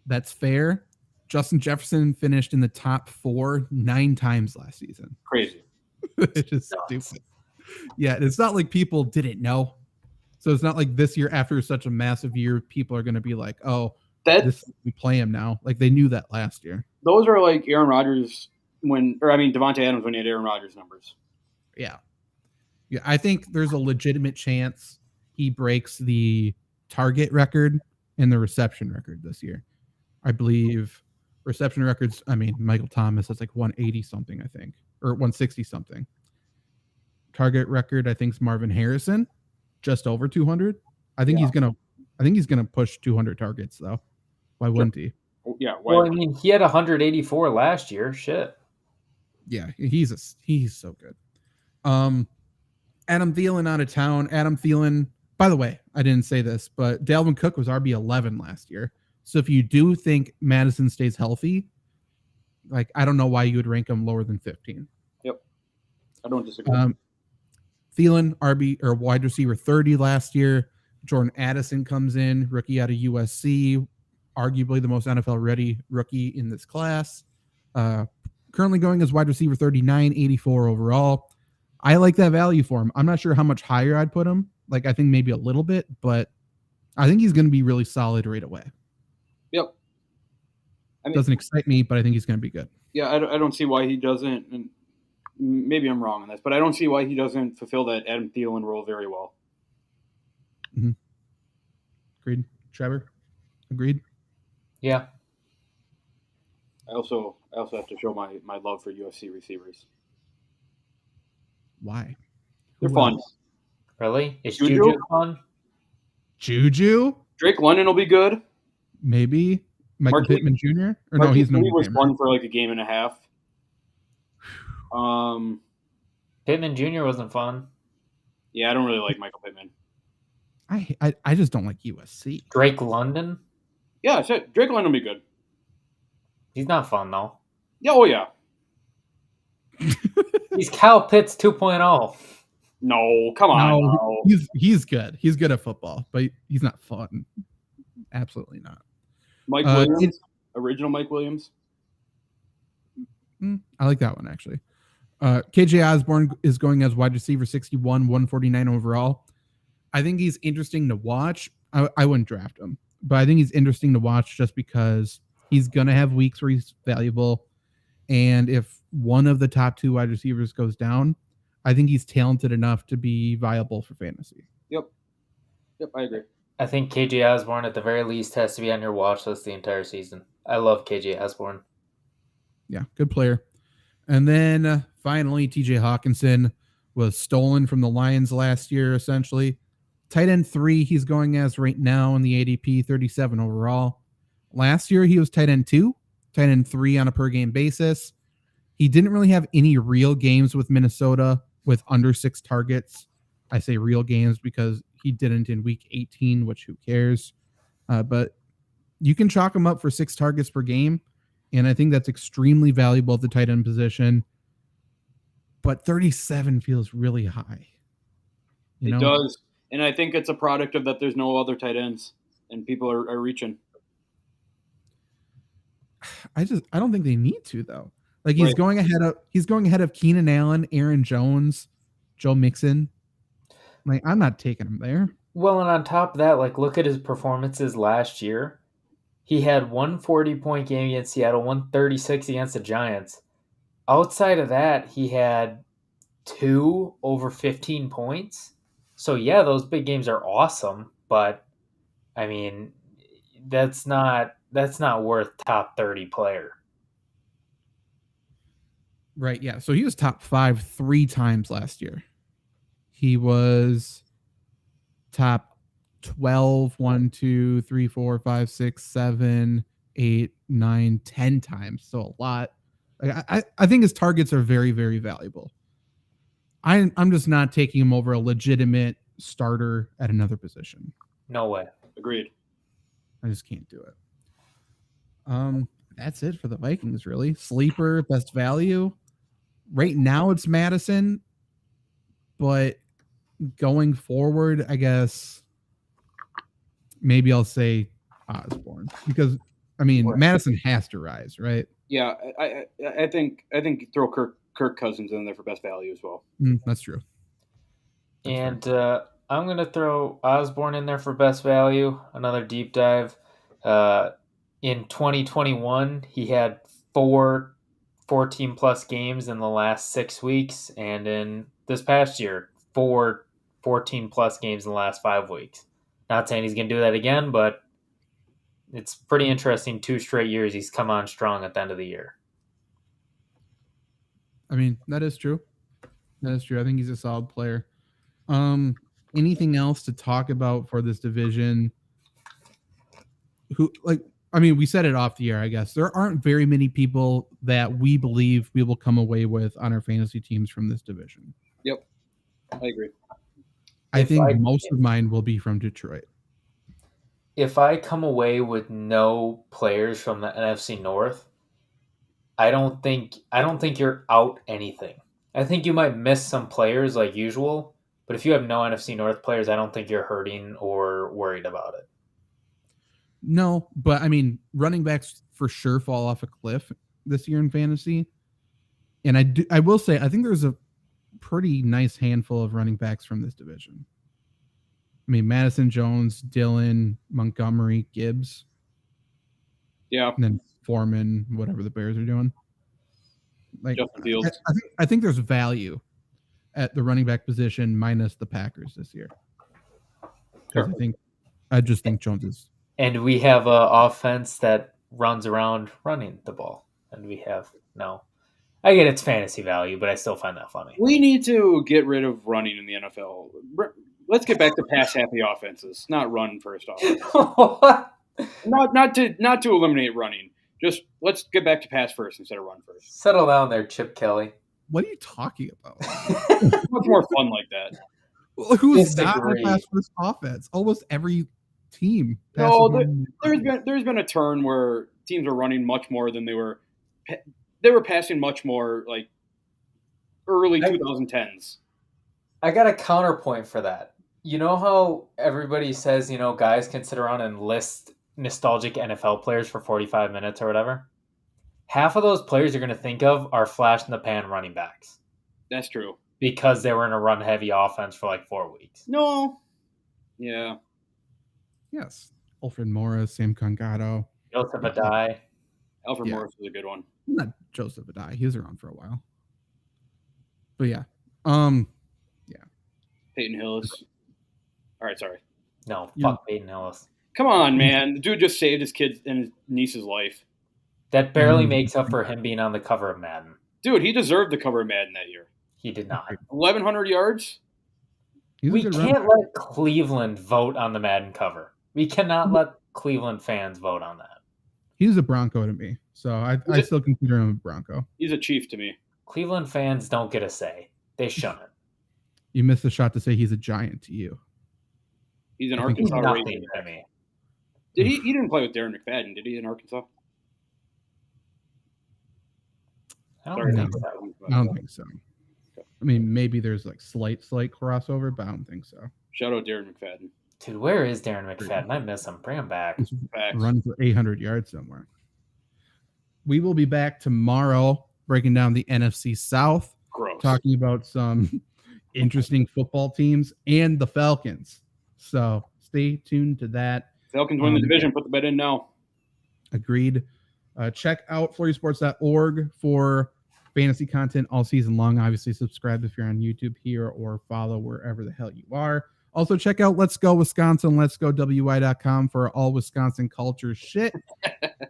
That's fair. Justin Jefferson finished in the top 4 9 times last season. Crazy. It's just stupid. Yeah, it's not like people didn't know. So it's not like this year after such a massive year, people are going to be like, "Oh, we play him now." Like they knew that last year. Those are like Aaron Rodgers Devontae Adams when he had Aaron Rodgers numbers. Yeah. I think there's a legitimate chance he breaks the target record and the reception record this year. I believe reception records. I mean, Michael Thomas has like 180 something, I think, or 160 something. Target record, I think, is Marvin Harrison, just over 200. I think he's gonna push 200 targets though. Why wouldn't he? Yeah. Well, I mean, he had 184 last year. Shit. Yeah, he's so good. Adam Thielen out of town. Adam Thielen. By the way, I didn't say this, but Dalvin Cook was RB11 last year. So if you do think Madison stays healthy, like I don't know why you would rank him lower than 15. Yep, I don't disagree. Thielen, RB or wide receiver 30 last year. Jordan Addison comes in, rookie out of USC, arguably the most NFL ready rookie in this class. Currently going as wide receiver 39, 84 overall. I like that value for him. I'm not sure how much higher I'd put him. Like I think maybe a little bit, but I think he's going to be really solid right away. Yep. I mean, doesn't excite me, but I think he's going to be good. Yeah, I don't see why he doesn't. And maybe I'm wrong on this, but I don't see why he doesn't fulfill that Adam Thielen role very well. Mm-hmm. Agreed. Trevor? Agreed? Yeah. I also have to show my love for UFC receivers. Why? They're fun. Really? Is Juju fun? Juju? Drake London will be good. Maybe. Michael Pittman Jr.? Or no, he's no He was fun for like a game and a half. Pittman Jr. wasn't fun. Yeah, I don't really like Michael Pittman. I just don't like USC. Drake London? Yeah, Drake London will be good. He's not fun though. Yeah, oh yeah. He's Kyle Pitts 2.0. No, come on. No. He's good. He's good at football, but he's not fun. Absolutely not. Mike Williams, original Mike Williams. I like that one, actually. KJ Osborne is going as wide receiver 61, 149 overall. I think he's interesting to watch. I wouldn't draft him, but I think he's interesting to watch just because he's going to have weeks where he's valuable. And if one of the top 2 wide receivers goes down, I think he's talented enough to be viable for fantasy. Yep, I agree. I think KJ Osborne at the very least has to be on your watch list the entire season. I love KJ Osborne. Yeah, good player. And then finally, TJ Hawkinson was stolen from the Lions last year, essentially. Tight end 3, he's going as right now in the ADP, 37 overall. Last year, he was tight end 2, tight end 3 on a per game basis. He didn't really have any real games with Minnesota with under 6 targets. I say real games because he didn't in week 18, which who cares? But you can chalk him up for 6 targets per game. And I think that's extremely valuable at the tight end position. But 37 feels really high. It does. And I think it's a product of that there's no other tight ends and people are reaching. I don't think they need to, though. Like he's going ahead of Keenan Allen, Aaron Jones, Joe Mixon. Like I'm not taking him there. Well, and on top of that, like look at his performances last year. He had 140-point game against Seattle, 136 against the Giants. Outside of that, he had 2 over 15 points. So yeah, those big games are awesome, but I mean, that's not worth top 30 player. Right, yeah. So he was top 5 3 times last year. He was top 12, 1, 2, 3, 4, 5, 6, 7, 8, 9, 10 times. So a lot. I think his targets are very, very valuable. I'm just not taking him over a legitimate starter at another position. No way. Agreed. I just can't do it. That's it for the Vikings, really. Sleeper, best value. Right now it's Madison, but going forward, I guess maybe I'll say Osborne because I mean Madison has to rise, right? Yeah, I think throw Kirk Cousins in there for best value as well. That's true. I'm going to throw Osborne in there for best value. Another deep dive. In 2021, he had 4 14-plus games in the last 6 weeks, and in this past year, 4 14-plus games in the last 5 weeks. Not saying he's going to do that again, but it's pretty interesting. 2 straight years he's come on strong at the end of the year. I mean, that is true. That is true. I think he's a solid player. Anything else to talk about for this division? We said it off the air, I guess. There aren't very many people that we believe we will come away with on our fantasy teams from this division. Yep. I agree. I think most of mine will be from Detroit. If I come away with no players from the NFC North, I don't think you're out anything. I think you might miss some players like usual, but if you have no NFC North players, I don't think you're hurting or worried about it. No, but I mean, running backs for sure fall off a cliff this year in fantasy. And I will say, I think there's a pretty nice handful of running backs from this division. I mean, Madison, Jones, Dillon, Montgomery, Gibbs. Yeah. And then Foreman, whatever the Bears are doing. Like, Justin Fields. I think there's value at the running back position minus the Packers this year. Sure. I just think Jones is. And we have an offense that runs around running the ball. And we have no. I get its fantasy value, but I still find that funny. We need to get rid of running in the NFL. Let's get back to pass happy offenses, not run first off. not to eliminate running. Just let's get back to pass first instead of run first. Settle down there, Chip Kelly. What are you talking about? It's much more fun like that. Well, who's not a pass first offense? Almost every team. No, there's been a turn where teams are running much more than they were. They were passing much more like early 2010s. I got a counterpoint for that. You know how everybody says, guys can sit around and list nostalgic NFL players for 45 minutes or whatever? half of those players you're going to think of are flash in the pan running backs. That's true. Because they were in a run-heavy offense for like 4 weeks. No. Yeah. Yes. Alfred Morris, Sam Congato. Joseph Adai. Alfred Morris was a good one. Not Joseph Adai. He was around for a while. But yeah. Peyton Hillis. All right, sorry. No, fuck Peyton Hillis. Come on, man. The dude just saved his kid and his niece's life. That barely makes up for him being on the cover of Madden. Dude, he deserved the cover of Madden that year. He did not. 1,100 yards? We can't let Cleveland vote on the Madden cover. We cannot let Cleveland fans vote on that. He's a Bronco to me, so I still consider him a Bronco. He's a Chief to me. Cleveland fans don't get a say. They shouldn't. You missed the shot to say he's a Giant to you. He's an Arkansas nothing to me. Did he didn't play with Darren McFadden, did he, in Arkansas? I don't think so. I mean, maybe there's like slight crossover, but I don't think so. Shout out Darren McFadden. Dude, where is Darren McFadden? I miss him. Bring him back. Run for 800 yards somewhere. We will be back tomorrow breaking down the NFC South. Gross. Talking about some interesting football teams and the Falcons. So stay tuned to that. Falcons win the division. Put the bet in now. Agreed. Check out FlurrySports.org for fantasy content all season long. Obviously, subscribe if you're on YouTube here or follow wherever the hell you are. Also, check out Let's Go Wisconsin, letsgowy.com for all Wisconsin culture shit.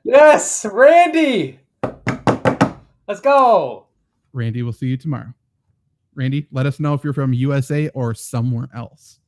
Yes, Randy. Let's go. Randy, we'll see you tomorrow. Randy, let us know if you're from USA or somewhere else.